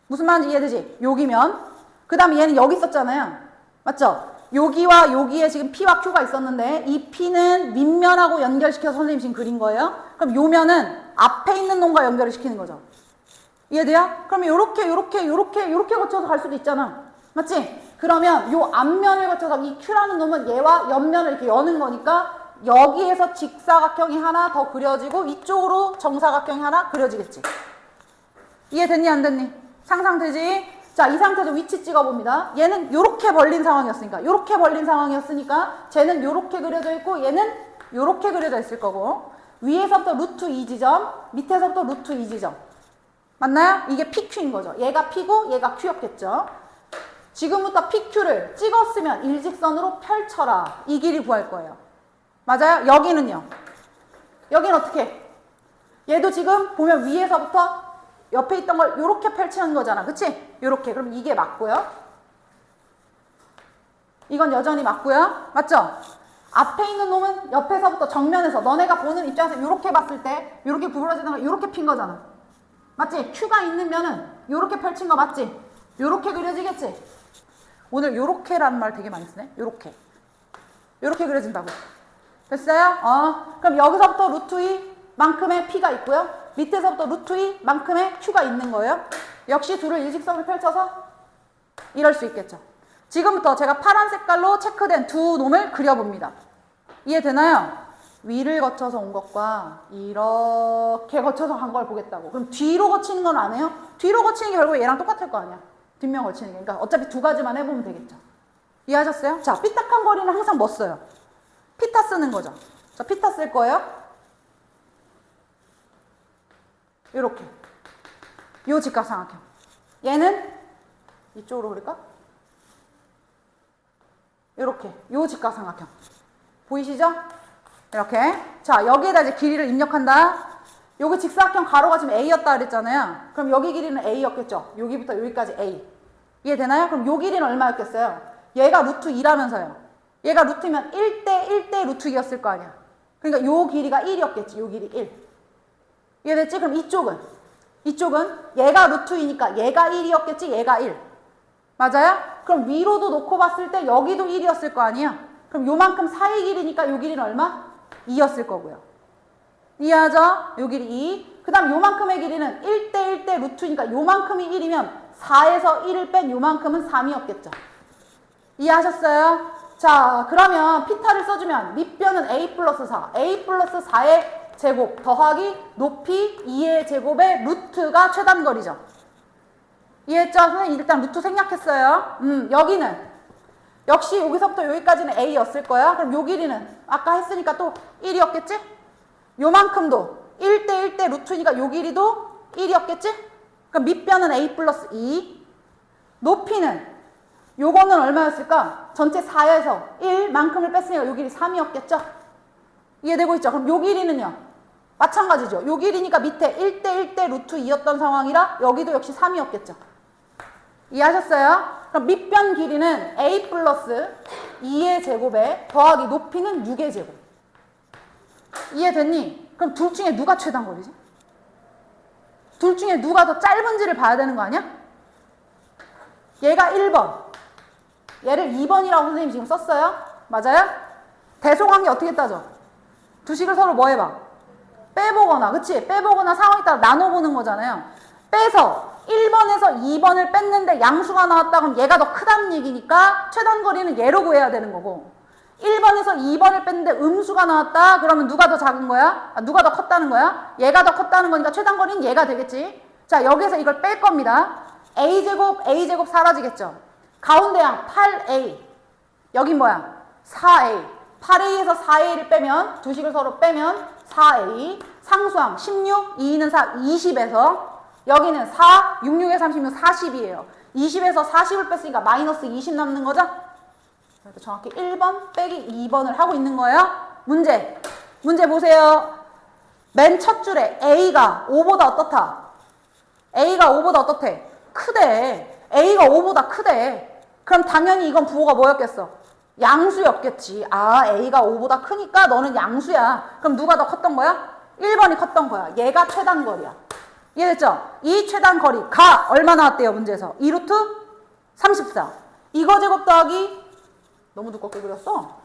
무슨 말인지 이해되지? 여기면 그 다음에 얘는 여기 있었잖아요. 맞죠? 여기와 여기에 지금 P와 Q가 있었는데 이 P는 윗면하고 연결시켜서 선생님 지금 그린 거예요. 그럼 요 면은 앞에 있는 놈과 연결을 시키는 거죠. 이해돼요? 그러면 요렇게 거쳐서 갈 수도 있잖아. 맞지? 그러면 요 앞면을 거쳐서 이 Q라는 놈은 얘와 옆면을 이렇게 여는 거니까 여기에서 직사각형이 하나 더 그려지고 이쪽으로 정사각형이 하나 그려지겠지. 이해됐니 안 됐니? 상상되지? 자, 이 상태에서 위치 찍어봅니다. 얘는 요렇게 벌린 상황이었으니까 쟤는 요렇게 그려져 있고 얘는 요렇게 그려져 있을 거고 위에서부터 루트 2지점 밑에서부터 루트 2지점 맞나요? 이게 PQ인 거죠. 얘가 P고 얘가 Q였겠죠. 지금부터 PQ를 찍었으면 일직선으로 펼쳐라. 이 길이 구할 거예요. 맞아요? 여기는요. 여기는 어떻게? 얘도 지금 보면 위에서부터 옆에 있던 걸 이렇게 펼치는 거잖아. 그치? 이렇게. 그럼 이게 맞고요. 이건 여전히 맞고요. 맞죠? 앞에 있는 놈은 옆에서부터 정면에서 너네가 보는 입장에서 이렇게 봤을 때 이렇게 구부러지는 걸 이렇게 핀 거잖아. 맞지? Q가 있는 면은 이렇게 펼친 거 맞지? 이렇게 그려지겠지? 오늘 요렇게라는 말 되게 많이 쓰네. 요렇게 그려진다고. 됐어요? 그럼 여기서부터 루트 2 만큼의 P가 있고요. 밑에서부터 루트 2 만큼의 Q가 있는 거예요. 역시 둘을 일직선을 펼쳐서 이럴 수 있겠죠. 지금부터 제가 파란 색깔로 체크된 두 놈을 그려봅니다. 이해되나요? 위를 거쳐서 온 것과 이렇게 거쳐서 간 걸 보겠다고. 그럼 뒤로 거치는 건 안 해요? 뒤로 거치는 게 결국 얘랑 똑같을 거 아니야. 뒷면 거치는 게. 그러니까 어차피 두 가지만 해보면 되겠죠. 이해하셨어요? 자, 삐딱한 거리는 항상 뭐 써요? 피타 쓰는 거죠. 자, 피타 쓸 거예요. 요렇게. 요 직각삼각형. 얘는 이쪽으로 그릴까? 요렇게. 요 직각삼각형. 보이시죠? 이렇게. 자, 여기에다 이제 길이를 입력한다. 여기 직사각형 가로가 지금 A였다 그랬잖아요. 그럼 여기 길이는 A였겠죠? 여기부터 여기까지 A. 이해되나요? 그럼 요 길이는 얼마였겠어요? 얘가 루트 2라면서요. 얘가 루트면 1대 루트 2였을 거 아니야. 그러니까 요 길이가 1이었겠지. 요 길이 1. 이해됐지? 그럼 이쪽은 얘가 루트 2니까 얘가 1이었겠지. 얘가 1. 맞아요? 그럼 위로도 놓고 봤을 때 여기도 1이었을 거 아니에요. 그럼 요만큼 사이 길이니까 요 길이는 얼마? 2였을 거고요. 이해하죠? 요 길이 2. 그 다음 요만큼의 길이는 1대 루트니까 요만큼이 1이면 4에서 1을 뺀 요만큼은 3이었겠죠. 이해하셨어요? 자, 그러면 피타를 써주면 밑변은 A 플러스 4. A 플러스 4의 제곱 더하기 높이 2의 제곱의 루트가 최단거리죠. 이해했죠? 선생님 일단 루트 생략했어요. 여기는 역시 여기서부터 여기까지는 A였을 거야. 그럼 요 길이는 아까 했으니까 또 1이었겠지? 요만큼도 1대 루트니까 요 길이도 1이었겠지? 그럼 밑변은 A 플러스 2. 높이는 요거는 얼마였을까? 전체 4에서 1만큼을 뺐으니까 요 길이 3이었겠죠? 이해되고 있죠? 그럼 요 길이는요? 마찬가지죠. 요 길이니까 밑에 1대 루트 2였던 상황이라 여기도 역시 3이었겠죠? 이해하셨어요? 그럼 밑변 길이는 A 플러스 2의 제곱에 더하기 높이는 6의 제곱. 이해됐니? 그럼 둘 중에 누가 최단거리지? 둘 중에 누가 더 짧은지를 봐야 되는 거 아니야? 얘가 1번. 얘를 2번이라고 선생님이 지금 썼어요? 맞아요? 대소관계 어떻게 따져? 두 식을 서로 뭐 해봐? 빼보거나, 그치? 빼보거나 상황에 따라 나눠보는 거잖아요. 빼서 1번에서 2번을 뺐는데 양수가 나왔다 그럼 얘가 더 크다는 얘기니까 최단거리는 얘로 구해야 되는 거고 1번에서 2번을 뺐는데 음수가 나왔다 그러면 누가 더 작은 거야? 누가 더 컸다는 거야? 얘가 더 컸다는 거니까 최단거리는 얘가 되겠지. 자, 여기서 이걸 뺄 겁니다. A제곱 사라지겠죠. 가운데 양 8A 여긴 뭐야? 4A 8A에서 4A를 빼면 두 식을 서로 빼면 4A 상수항 16, 2는 4, 20에서 여기는 4, 66에 36, 40이에요. 20에서 40을 뺐으니까 마이너스 20 남는 거죠? 정확히 1번 빼기 2번을 하고 있는 거예요. 문제 보세요. 맨 첫 줄에 A가 5보다 어떻다? A가 5보다 어떻대? 크대. A가 5보다 크대. 그럼 당연히 이건 부호가 뭐였겠어? 양수였겠지. 아, A가 5보다 크니까 너는 양수야. 그럼 누가 더 컸던 거야? 1번이 컸던 거야. 얘가 최단거리야. 이해됐죠? 이 최단거리가 얼마 나왔대요, 문제에서? 2루트 34. 이거 제곱 더하기 너무 두껍게 그렸어.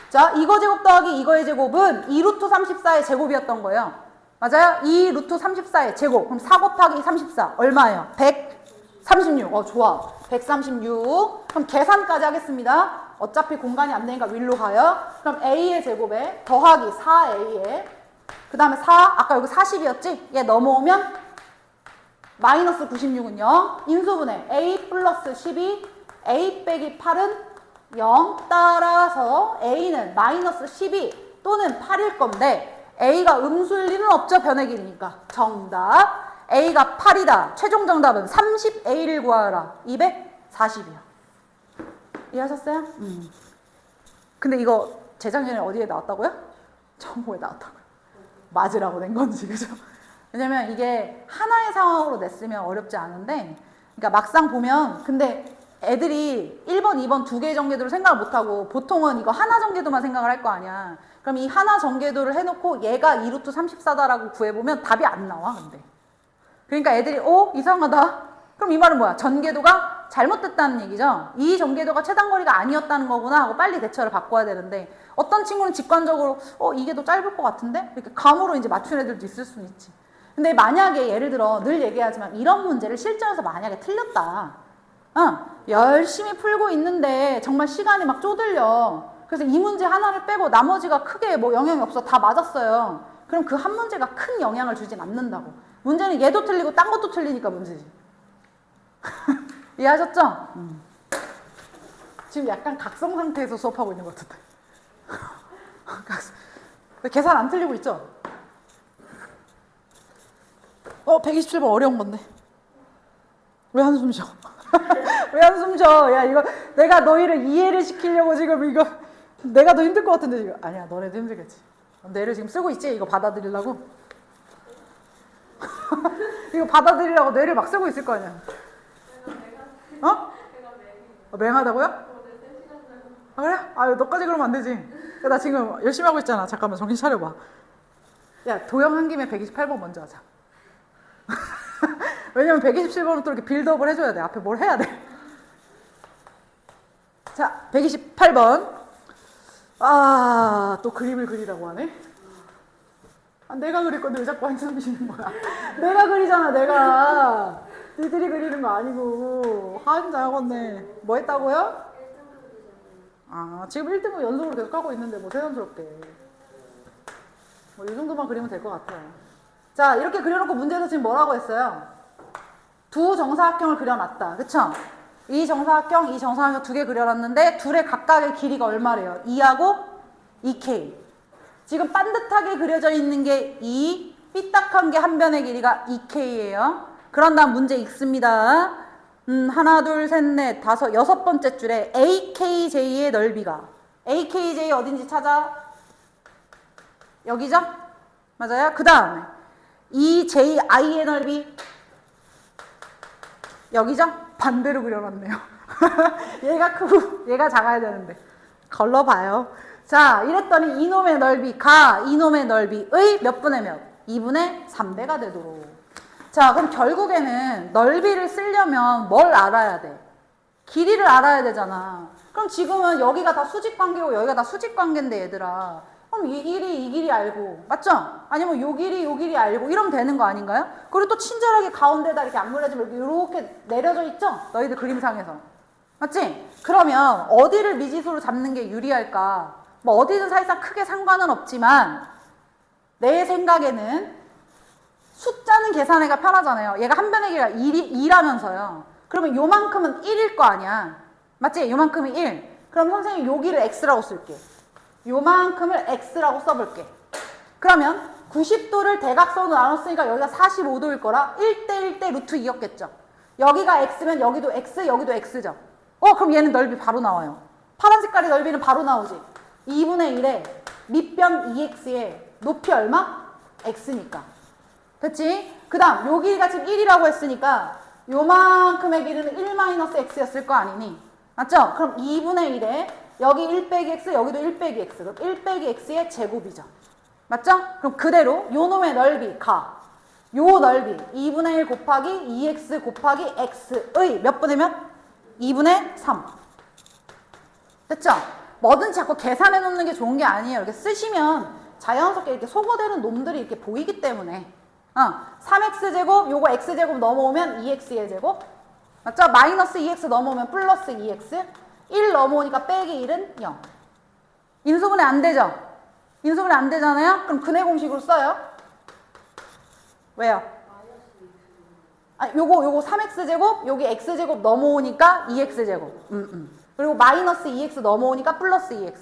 자, 이거 제곱 더하기 이거의 제곱은 2루트 34의 제곱이었던 거예요. 맞아요? 2루트 34의 제곱. 그럼 4 곱하기 34 얼마예요? 136. 좋아. 136. 그럼 계산까지 하겠습니다. 어차피 공간이 안 되니까 위로 가요. 그럼 A의 제곱에 더하기 4A에 그 다음에 4, 아까 여기 40이었지? 얘 넘어오면 마이너스 96은요. 인수분해 A 플러스 12, A 빼기 8은 0 따라서 A는 마이너스 12 또는 8일 건데 A가 음수일 리는 없죠. 변의 길이니까. 정답. A가 8이다. 최종 정답은 30A를 구하라. 240이요. 이해하셨어요? 근데 이거 재작년에 어디에 나왔다고요? 정보에 나왔다고요. 맞으라고 낸 건지, 그죠? 왜냐면 이게 하나의 상황으로 냈으면 어렵지 않은데, 그러니까 막상 보면, 근데 애들이 1번, 2번 두 개의 전개도를 생각을 못하고, 보통은 이거 하나 전개도만 생각을 할 거 아니야. 그럼 이 하나 전개도를 해놓고 얘가 2루트 34다라고 구해보면 답이 안 나와, 근데. 그러니까 애들이, 이상하다. 그럼 이 말은 뭐야? 전개도가 잘못됐다는 얘기죠. 이 전개도가 최단거리가 아니었다는 거구나 하고 빨리 대처를 바꿔야 되는데 어떤 친구는 직관적으로 이게 더 짧을 것 같은데? 이렇게 감으로 이제 맞춘 애들도 있을 수는 있지. 근데 만약에 예를 들어 늘 얘기하지만 이런 문제를 실전에서 만약에 틀렸다. 열심히 풀고 있는데 정말 시간이 막 쪼들려. 그래서 이 문제 하나를 빼고 나머지가 크게 뭐 영향이 없어. 다 맞았어요. 그럼 그 한 문제가 큰 영향을 주진 않는다고. 문제는 얘도 틀리고 딴 것도 틀리니까 문제지. 이해하셨죠? 지금 약간 각성 상태에서 수업하고 있는 것 같은데. 계산 안 틀리고 있죠? 127번 어려운 건데. 왜 한숨 쉬어? 왜 한숨 쉬어? 야, 이거 내가 너희를 이해를 시키려고 지금 이거 내가 더 힘들 것 같은데 이거. 아니야, 너네도 힘들겠지. 뇌를 지금 쓰고 있지? 이거 받아들이려고? 이거 받아들이려고 뇌를 막 쓰고 있을 거 아니야. 맹하다고요? 그래? 너까지 그러면 안 되지. 야, 나 지금 열심히 하고 있잖아. 잠깐만 정신 차려봐. 야, 도형한 김에 128번 먼저 하자. 왜냐면 127번은 또 이렇게 빌드업을 해줘야 돼. 앞에 뭘 해야 돼. 자, 128번. 또 그림을 그리라고 하네. 내가 그릴 건데 왜 자꾸 한숨 쉬는 거야. 내가 그리잖아, 내가. 니들이 그리는 거 아니고. 한장하겠네. 뭐 했다고요? 지금 1등급 연속으로 계속 하고 있는데 뭐 새삼스럽게. 뭐 이 정도만 그리면 될 것 같아요. 자, 이렇게 그려놓고 문제에서 지금 뭐라고 했어요? 두 정사각형을 그려놨다. 그쵸? 이 정사각형, 이 정사각형 두 개 그려놨는데 둘의 각각의 길이가 얼마래요? 2하고 2K. 지금 반듯하게 그려져 있는 게 2, 삐딱한 게 한 변의 길이가 2K예요. 그런 다음 문제 읽습니다. 하나, 둘, 셋, 넷, 다섯, 여섯 번째 줄에 AKJ의 넓이가. AKJ 어딘지 찾아? 여기죠? 맞아요? 그 다음에 EJI의 넓이. 여기죠? 반대로 그려놨네요. 얘가 크고 얘가 작아야 되는데. 걸러봐요. 자, 이랬더니 이놈의 넓이가 이놈의 넓이의 몇 분의 몇? 2분의 3배가 되도록. 자, 그럼 결국에는 넓이를 쓰려면 뭘 알아야 돼? 길이를 알아야 되잖아. 그럼 지금은 여기가 다 수직관계고 여기가 다 수직관계인데 얘들아. 그럼 이 길이 알고, 맞죠? 아니면 요 길이 알고 이러면 되는 거 아닌가요? 그리고 또 친절하게 가운데다 이렇게 안 그려지면 이렇게 내려져 있죠? 너희들 그림상에서. 맞지? 그러면 어디를 미지수로 잡는 게 유리할까? 뭐 어디든 사실상 크게 상관은 없지만 내 생각에는 숫자는 계산하기가 편하잖아요. 얘가 한 변의 길이가 2라면서요. 그러면 요만큼은 1일 거 아니야. 맞지? 요만큼이 1. 그럼 선생님 여기를 x라고 쓸게. 요만큼을 x라고 써볼게. 그러면 90도를 대각선으로 나눴으니까 여기가 45도일 거라 1대1대 루트 2였겠죠. 여기가 x면 여기도 x, 여기도 x죠. 그럼 얘는 넓이 바로 나와요. 파란 색깔의 넓이는 바로 나오지. 2분의 1에 밑변 2x의 높이 얼마? x니까. 됐지? 그 다음 요 길이가 지금 1이라고 했으니까 요만큼의 길이는 1-x였을 거 아니니? 맞죠? 그럼 2분의 1에 여기 1 빼기 x, 여기도 1 빼기 x. 그럼 1 빼기 x의 제곱이죠. 맞죠? 그럼 그대로 요 놈의 넓이가 요 넓이 2분의 1 곱하기 2x 곱하기 x의 몇 분의 몇? 2분의 3. 됐죠? 뭐든 자꾸 계산해 놓는 게 좋은 게 아니에요. 이렇게 쓰시면 자연스럽게 이렇게 소거되는 놈들이 이렇게 보이기 때문에 3x제곱 요거 x제곱 넘어오면 2x의 제곱 맞죠? 마이너스 2x 넘어오면 플러스 2x 1 넘어오니까 빼기 1은 0. 인수분해 안 되죠? 인수분해 안 되잖아요? 그럼 근해 공식으로 써요. 왜요? 요거 3x제곱 여기 x제곱 넘어오니까 2x제곱 그리고 마이너스 2x 넘어오니까 플러스 2x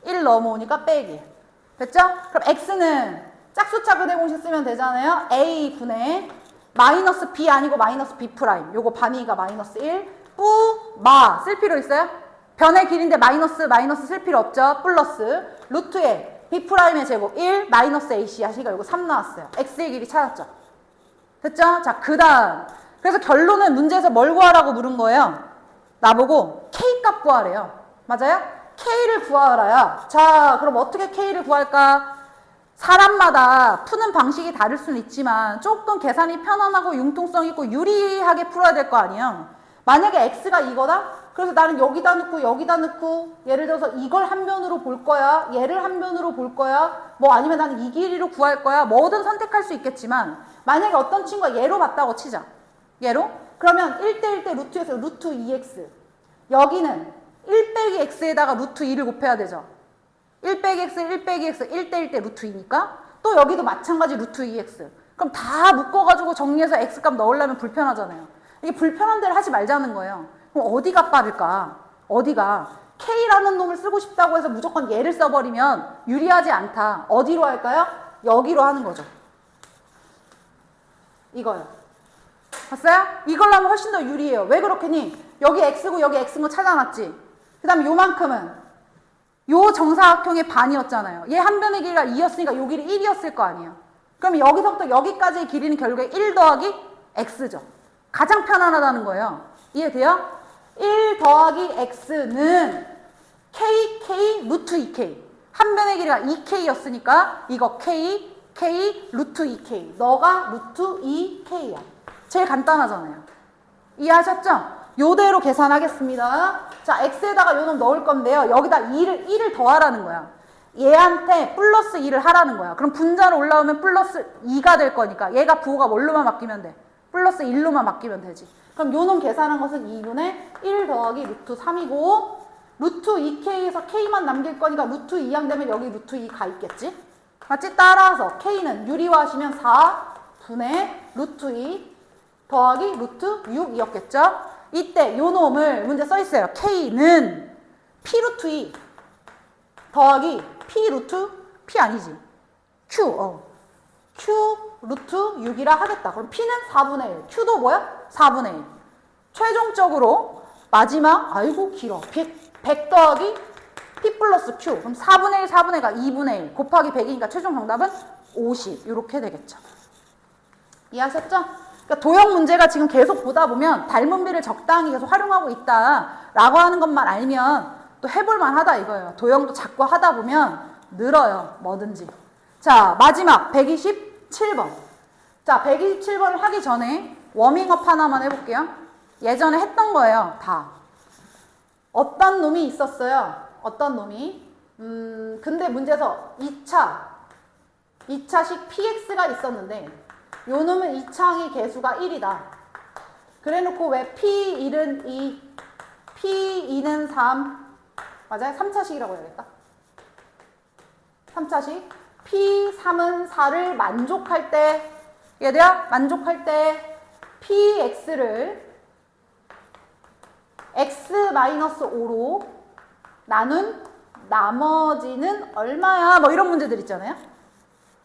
1 넘어오니까 빼기. 됐죠? 그럼 x는 짝수차 근해 공식 쓰면 되잖아요. a 분의 마이너스 b 아니고 마이너스 b 프라임. 요거 반이가 마이너스 1 마 쓸 필요 있어요? 변의 길인데 마이너스 쓸 필요 없죠. 플러스 루트에 b 프라임의 제곱 1 마이너스 ac 하시니까 요거 3 나왔어요. x의 길이 찾았죠. 됐죠? 자, 그 다음 그래서 결론은 문제에서 뭘 구하라고 물은 거예요? 나보고 K값 구하래요. 맞아요? K를 구하라야. 자, 그럼 어떻게 K를 구할까? 사람마다 푸는 방식이 다를 수는 있지만 조금 계산이 편안하고 융통성 있고 유리하게 풀어야 될 거 아니에요. 만약에 x가 이거다? 그래서 나는 여기다 넣고 예를 들어서 이걸 한 면으로 볼 거야. 얘를 한 면으로 볼 거야. 뭐 아니면 나는 이 길이로 구할 거야. 뭐든 선택할 수 있겠지만 만약에 어떤 친구가 얘로 봤다고 치자. 얘로? 그러면 1대1 대 루트에서 루트 2x. 여기는 1 빼기 x에다가 루트 2를 곱해야 되죠. 1 빼기 x, 1 빼기 x, 1대1 대 루트 2니까 또 여기도 마찬가지 루트 2x. 그럼 다 묶어가지고 정리해서 x값 넣으려면 불편하잖아요. 이게 불편한 데를 하지 말자는 거예요. 그럼 어디가 빠를까? 어디가? K라는 놈을 쓰고 싶다고 해서 무조건 얘를 써버리면 유리하지 않다. 어디로 할까요? 여기로 하는 거죠. 이거요. 봤어요? 이걸로 하면 훨씬 더 유리해요. 왜 그렇겠니? 여기 x고 여기 x인 거 찾아놨지? 그 다음에 요만큼은 요 정사각형의 반이었잖아요. 얘 한 변의 길이가 2였으니까 요 길이 1이었을 거 아니에요. 그럼 여기서부터 여기까지의 길이는 결국에 1 더하기 x죠. 가장 편안하다는 거예요. 이해돼요? 1 더하기 x는 k 루트 2k. 한 변의 길이가 2k였으니까 이거 k 루트 2k. 너가 루트 2k야. 제일 간단하잖아요. 이해하셨죠? 요대로 계산하겠습니다. 자, x에다가 요 놈 넣을 건데요. 여기다 1을 더하라는 거야. 얘한테 플러스 2를 하라는 거야. 그럼 분자로 올라오면 플러스 2가 될 거니까 얘가 부호가 뭘로만 바뀌면 돼? 플러스 1로만 바뀌면 되지. 그럼 요 놈 계산한 것은 2분의 1 더하기 루트 3이고 루트 2k에서 k만 남길 거니까 루트 2양 되면 여기 루트 2가 있겠지? 맞지? 따라서 k는 유리화하시면 4분의 루트 2 더하기 루트 6이었겠죠? 이때 요 놈을 문제 써 있어요. k는 p 루트 2 더하기 p 루트 p 아니지. q 루트 6이라 하겠다. 그럼 p는 4분의 1. q도 뭐야? 4분의 1. 최종적으로 마지막 아이고 길어. 100 더하기 p 플러스 q. 그럼 4분의 1, 4분의 1가 2분의 1 곱하기 100이니까 최종 정답은 50. 이렇게 되겠죠. 이해하셨죠? 그러니까 도형 문제가 지금 계속 보다 보면 닮은 비를 적당히 계속 활용하고 있다라고 하는 것만 알면 또 해볼만 하다 이거예요. 도형도 자꾸 하다 보면 늘어요. 뭐든지. 자, 마지막 127번. 자, 127번을 하기 전에 워밍업 하나만 해볼게요. 예전에 했던 거예요. 다. 어떤 놈이 있었어요. 어떤 놈이. 근데 문제에서 2차식 px가 있었는데 요 놈은 2차항의 개수가 1이다. 그래놓고 왜 p1은 2, p2는 3, 맞아요? 3차식이라고 해야겠다. 3차식. p3은 4를 만족할 때, 얘들아, 만족할 때 px를 x-5로 나눈 나머지는 얼마야? 뭐 이런 문제들 있잖아요.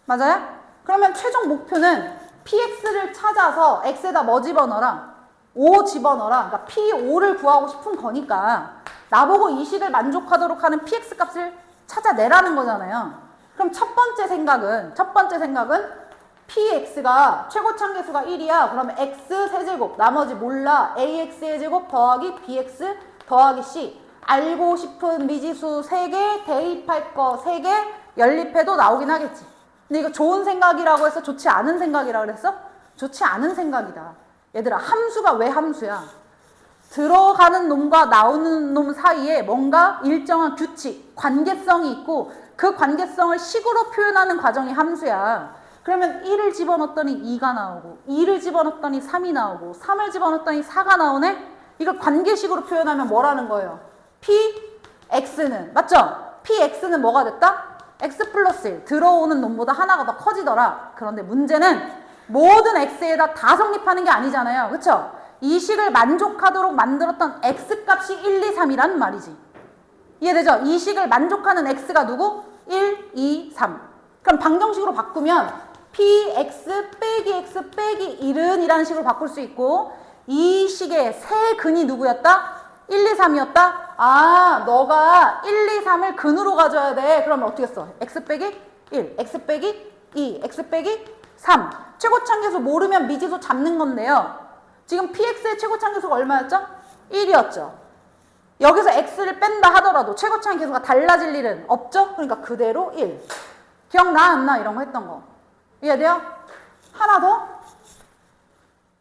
맞아요? 그러면 최종 목표는 px를 찾아서 x에다 뭐 집어넣어라? 5 집어넣어라. 그러니까 p5를 구하고 싶은 거니까 나보고 이 식을 만족하도록 하는 px 값을 찾아내라는 거잖아요. 그럼 첫 번째 생각은 px가 최고차항계수가 1이야. 그러면 x 세제곱 나머지 몰라. ax의 제곱 더하기 bx 더하기 c. 알고 싶은 미지수 3개, 대입할 거 3개, 연립해도 나오긴 하겠지. 근데 이거 좋은 생각이라고 해서 좋지 않은 생각이라고 그랬어? 좋지 않은 생각이다. 얘들아, 함수가 왜 함수야? 들어가는 놈과 나오는 놈 사이에 뭔가 일정한 규칙, 관계성이 있고 그 관계성을 식으로 표현하는 과정이 함수야. 그러면 1을 집어넣었더니 2가 나오고 2를 집어넣었더니 3이 나오고 3을 집어넣었더니 4가 나오네? 이걸 관계식으로 표현하면 뭐라는 거예요? px는, 맞죠? px는 뭐가 됐다? x 플러스 1. 들어오는 놈보다 하나가 더 커지더라. 그런데 문제는 모든 x에다 다 성립하는 게 아니잖아요. 그쵸? 이 식을 만족하도록 만들었던 x값이 1, 2, 3이란 말이지. 이해되죠? 이 식을 만족하는 x가 누구? 1, 2, 3. 그럼 방정식으로 바꾸면 px 빼기 x 빼기 1은 이라는 식으로 바꿀 수 있고 이 식의 세 근이 누구였다? 1, 2, 3이었다? 아, 너가 1, 2, 3을 근으로 가져야 돼. 그러면 어떻게 써? x 빼기 1, x 빼기 2, x 빼기 3. 최고차항계수 모르면 미지수 잡는 건데요. 지금 px의 최고차항계수가 얼마였죠? 1이었죠. 여기서 x를 뺀다 하더라도 최고차항계수가 달라질 일은 없죠? 그러니까 그대로 1. 기억나 안 나? 이런 거 했던 거. 이해돼요? 하나 더?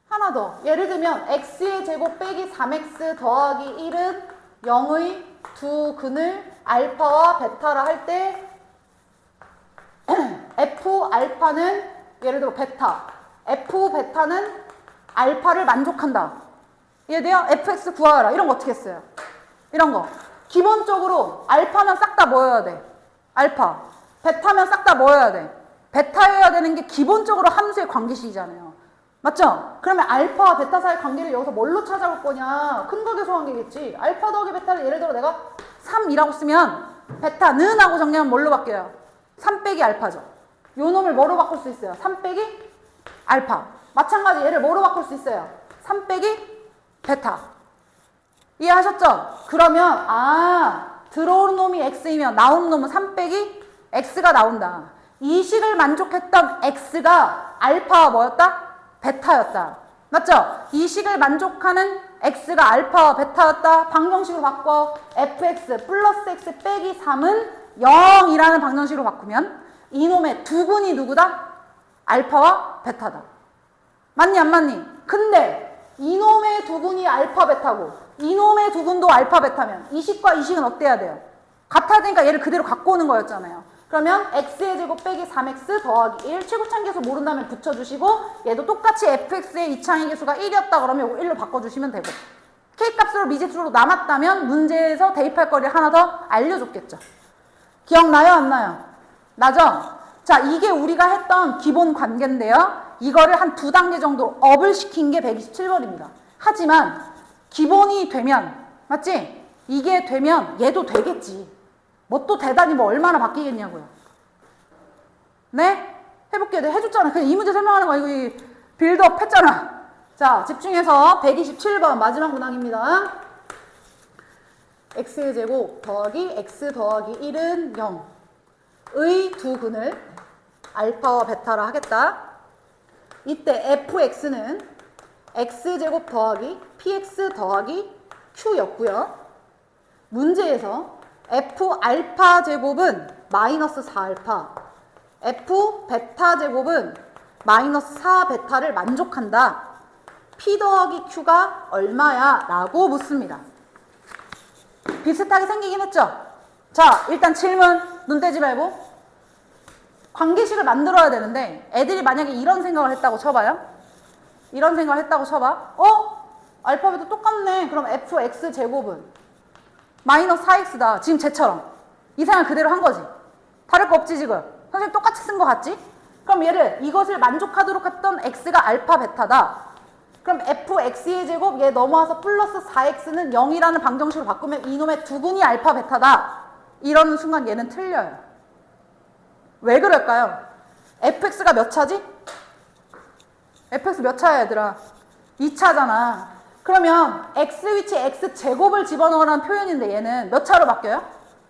하나 더. 예를 들면 x의 제곱 빼기 3x 더하기 1은 0의 두 근을 알파와 베타라 할 때 f 알파는 예를 들어 베타, f 베타는 알파를 만족한다. 이해돼요? fx 구하라. 이런 거 어떻게 했어요? 이런 거. 기본적으로 알파면 싹 다 뭐여야 돼? 알파. 베타면 싹 다 뭐여야 돼? 베타여야 되는 게 기본적으로 함수의 관계식이잖아요. 맞죠? 그러면 알파와 베타 사이 관계를 여기서 뭘로 찾아볼 거냐? 근거계수 관계겠지. 알파 더하기 베타를 예를 들어 내가 3이라고 쓰면 베타는 하고 정리하면 뭘로 바뀌어요? 3 빼기 알파죠. 요 놈을 뭐로 바꿀 수 있어요? 3 빼기 알파. 마찬가지 얘를 뭐로 바꿀 수 있어요? 3 빼기 베타. 이해하셨죠? 그러면 들어오는 놈이 x이면 나오는 놈은 3 빼기 x가 나온다. 이 식을 만족했던 x가 알파와 뭐였다? 베타였다. 맞죠? 이 식을 만족하는 x가 알파와 베타였다. 방정식으로 바꿔 fx 플러스 x 빼기 3은 0이라는 방정식으로 바꾸면 이놈의 두근이 누구다? 알파와 베타다. 맞니 안 맞니? 근데 이놈의 두근이 알파 베타고 이놈의 두근도 알파 베타면 이 식과 이 식은 어때야 돼요? 같아야 되니까 얘를 그대로 갖고 오는 거였잖아요. 그러면 x의 제곱 빼기 3x 더하기 1 최고차항계수 모른다면 붙여주시고 얘도 똑같이 fx의 이차항계수가 1이었다 그러면 이거 1로 바꿔주시면 되고 k값으로 미지수로 남았다면 문제에서 대입할 거리를 하나 더 알려줬겠죠. 기억나요 안 나요? 나죠? 자, 이게 우리가 했던 기본 관계인데요. 이거를 한 2단계 정도 업을 시킨 게 127번입니다. 하지만 기본이 되면 맞지? 이게 되면 얘도 되겠지. 뭐 또 대단히 뭐 얼마나 바뀌겠냐고요. 네? 해볼게요. 내가 해줬잖아. 그냥 이 문제 설명하는 거 이거 빌드업 했잖아. 자, 집중해서 127번 마지막 문항입니다. x의 제곱 더하기 x 더하기 1은 0의 두 근을 알파와 베타라 하겠다. 이때 fx는 x제곱 더하기 px 더하기 q였고요. 문제에서 f 알파 제곱은 마이너스 4알파, f 베타 제곱은 마이너스 4베타를 만족한다. p 더하기 q가 얼마야? 라고 묻습니다. 비슷하게 생기긴 했죠? 자, 일단 질문, 눈 떼지 말고. 관계식을 만들어야 되는데 애들이 만약에 이런 생각을 했다고 쳐봐요. 이런 생각을 했다고 쳐봐. 알파벳도 똑같네. 그럼 fx 제곱은 마이너스 4x다. 지금 쟤처럼. 이 생각 그대로 한 거지. 다를 거 없지 지금. 선생님 똑같이 쓴 거 같지? 그럼 얘를 이것을 만족하도록 했던 x가 알파 베타다. 그럼 fx의 제곱 얘 넘어와서 플러스 4x는 0이라는 방정식으로 바꾸면 이놈의 두근이 알파 베타다. 이러는 순간 얘는 틀려요. 왜 그럴까요? fx가 몇 차지? fx 몇 차야 얘들아? 2차잖아. 그러면 x 위치 x제곱을 집어넣으라는 표현인데 얘는 몇 차로 바뀌어요?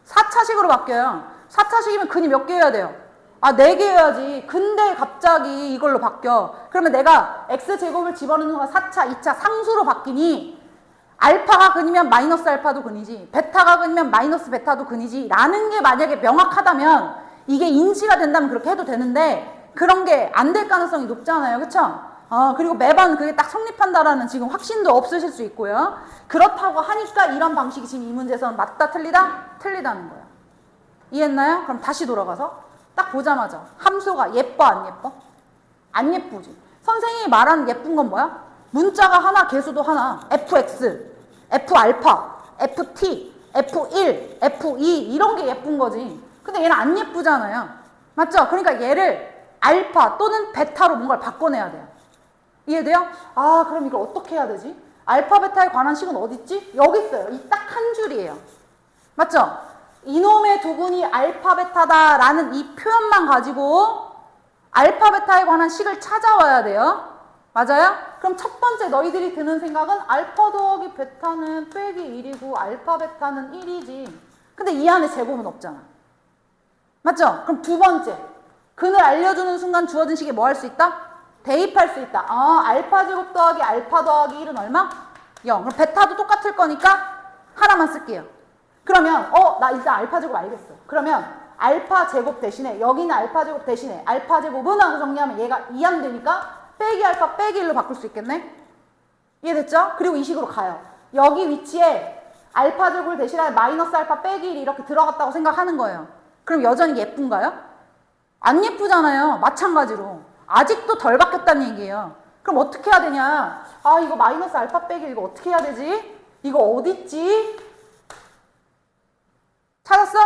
4차식으로 바뀌어요. 4차식이면 근이 몇 개여야 돼요? 4개여야지. 근데 갑자기 이걸로 바뀌어. 그러면 내가 x제곱을 집어넣는 건 4차, 2차 상수로 바뀌니 알파가 근이면 마이너스 알파도 근이지 베타가 근이면 마이너스 베타도 근이지 라는 게 만약에 명확하다면 이게 인지가 된다면 그렇게 해도 되는데 그런 게 안 될 가능성이 높잖아요. 그쵸? 그리고 매번 그게 딱 성립한다라는 지금 확신도 없으실 수 있고요. 그렇다고 하니까 이런 방식이 지금 이 문제에서는 맞다 틀리다? 틀리다는 거예요. 이해했나요? 그럼 다시 돌아가서 딱 보자마자 함수가 예뻐 안 예뻐? 안 예쁘지. 선생님이 말하는 예쁜 건 뭐야? 문자가 하나 개수도 하나 fx, f알파, ft, f1, f2 이런 게 예쁜 거지. 근데 얘는 안 예쁘잖아요. 맞죠? 그러니까 얘를 알파 또는 베타로 뭔가를 바꿔내야 돼요. 이해돼요? 그럼 이걸 어떻게 해야 되지? 알파 베타에 관한 식은 어디 있지? 여기 있어요. 이 딱 한 줄이에요. 맞죠? 이놈의 두근이 알파 베타다라는 이 표현만 가지고 알파 베타에 관한 식을 찾아와야 돼요. 맞아요? 그럼 첫 번째 너희들이 드는 생각은 알파 더하기 베타는 빼기 1이고 알파 베타는 1이지. 근데 이 안에 제곱은 없잖아. 맞죠? 그럼 두 번째 근을 알려주는 순간 주어진 식에 뭐 할 수 있다? 대입할 수 있다. 알파 제곱 더하기 알파 더하기 1은 얼마? 0. 그럼 베타도 똑같을 거니까 하나만 쓸게요. 그러면 나 일단 알파 제곱 알겠어. 그러면 알파 제곱 대신에 여기는 알파 제곱 대신에 알파 제곱은 하고 정리하면 얘가 2안 되니까 빼기 알파 빼기 1로 바꿀 수 있겠네? 이해됐죠? 그리고 이 식으로 가요. 여기 위치에 알파 제곱을 대신하에 마이너스 알파 빼기 1이 이렇게 들어갔다고 생각하는 거예요. 그럼 여전히 예쁜가요? 안 예쁘잖아요. 마찬가지로. 아직도 덜 바뀌었다는 얘기예요. 그럼 어떻게 해야 되냐? 아, 이거 마이너스 알파 빼기 1 이거 어떻게 해야 되지? 이거 어딨지? 찾았어?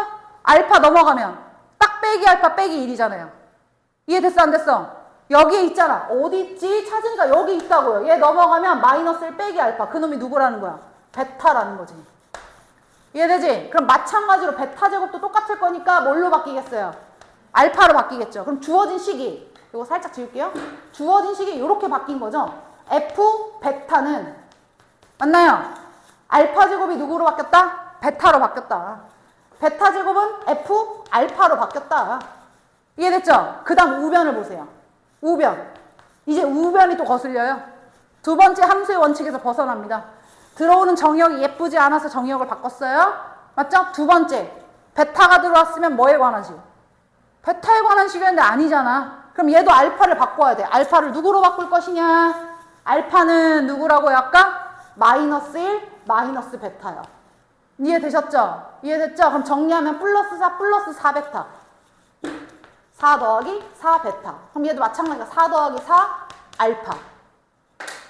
알파 넘어가면 딱 빼기 알파 빼기 1이잖아요. 이해됐어 안 됐어? 여기에 있잖아. 어디 있지? 찾으니까 여기 있다고요. 얘 넘어가면 마이너스 1 빼기 알파. 그놈이 누구라는 거야? 베타라는 거지. 이해되지? 그럼 마찬가지로 베타 제곱도 똑같을 거니까 뭘로 바뀌겠어요? 알파로 바뀌겠죠. 그럼 주어진 식이 이거 살짝 지울게요. 주어진 식이 이렇게 바뀐 거죠. F 베타는 맞나요? 알파 제곱이 누구로 바뀌었다? 베타로 바뀌었다. 베타 제곱은 F 알파로 바뀌었다. 이해됐죠? 그 다음 우변을 보세요. 우변. 이제 우변이 또 거슬려요. 두 번째 함수의 원칙에서 벗어납니다. 들어오는 정의역이 예쁘지 않아서 정의역을 바꿨어요. 맞죠? 두 번째. 베타가 들어왔으면 뭐에 관하지? 베타에 관한 식이었는데 아니잖아. 그럼 얘도 알파를 바꿔야 돼. 알파를 누구로 바꿀 것이냐? 알파는 누구라고요? 아까? 마이너스 1, 마이너스 베타요. 이해되셨죠? 이해됐죠? 그럼 정리하면 플러스 4, 플러스 4 베타. 4 더하기 4 베타. 그럼 얘도 마찬가지가 4 더하기 4 알파.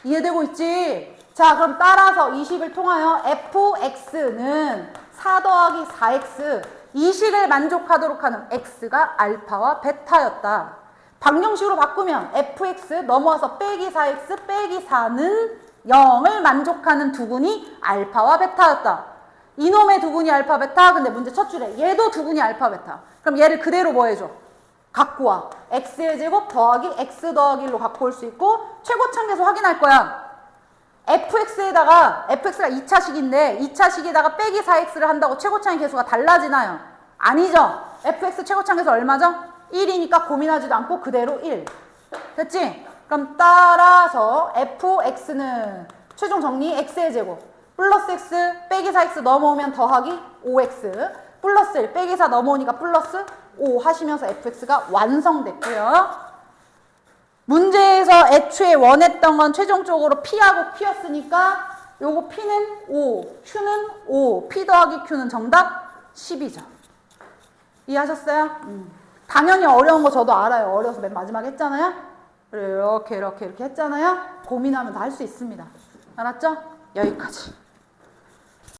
이해되고 있지? 자, 그럼 따라서 이 식을 통하여 fx는 4 더하기 4x 이 식을 만족하도록 하는 x가 알파와 베타였다. 방정식으로 바꾸면 fx 넘어와서 빼기 4x 빼기 4는 0을 만족하는 두근이 알파와 베타였다. 이놈의 두근이 알파 베타. 근데 문제 첫 줄에 얘도 두근이 알파 베타. 그럼 얘를 그대로 뭐 해줘? 갖고 와. x의 제곱 더하기 x 더하기 1로 갖고 올 수 있고 최고차계수 확인할 거야. fx에다가 fx가 2차식인데 2차식에다가 빼기 4x를 한다고 최고차의 계수가 달라지나요? 아니죠. fx 최고차계수 얼마죠? 1이니까 고민하지도 않고 그대로 1. 됐지? 그럼 따라서 fx는 최종 정리 x의 제곱 플러스 x 빼기 4x 넘어오면 더하기 5x 플러스 1 빼기 4 넘어오니까 플러스 5 하시면서 fx가 완성됐고요. 문제에서 애초에 원했던 건 최종적으로 p하고 q였으니까 요거 p는 5, q는 5, p 더하기 q는 정답 10이죠. 이해하셨어요? 당연히 어려운 거 저도 알아요. 어려워서 맨 마지막에 했잖아요. 이렇게 했잖아요. 고민하면 다 할 수 있습니다. 알았죠? 여기까지.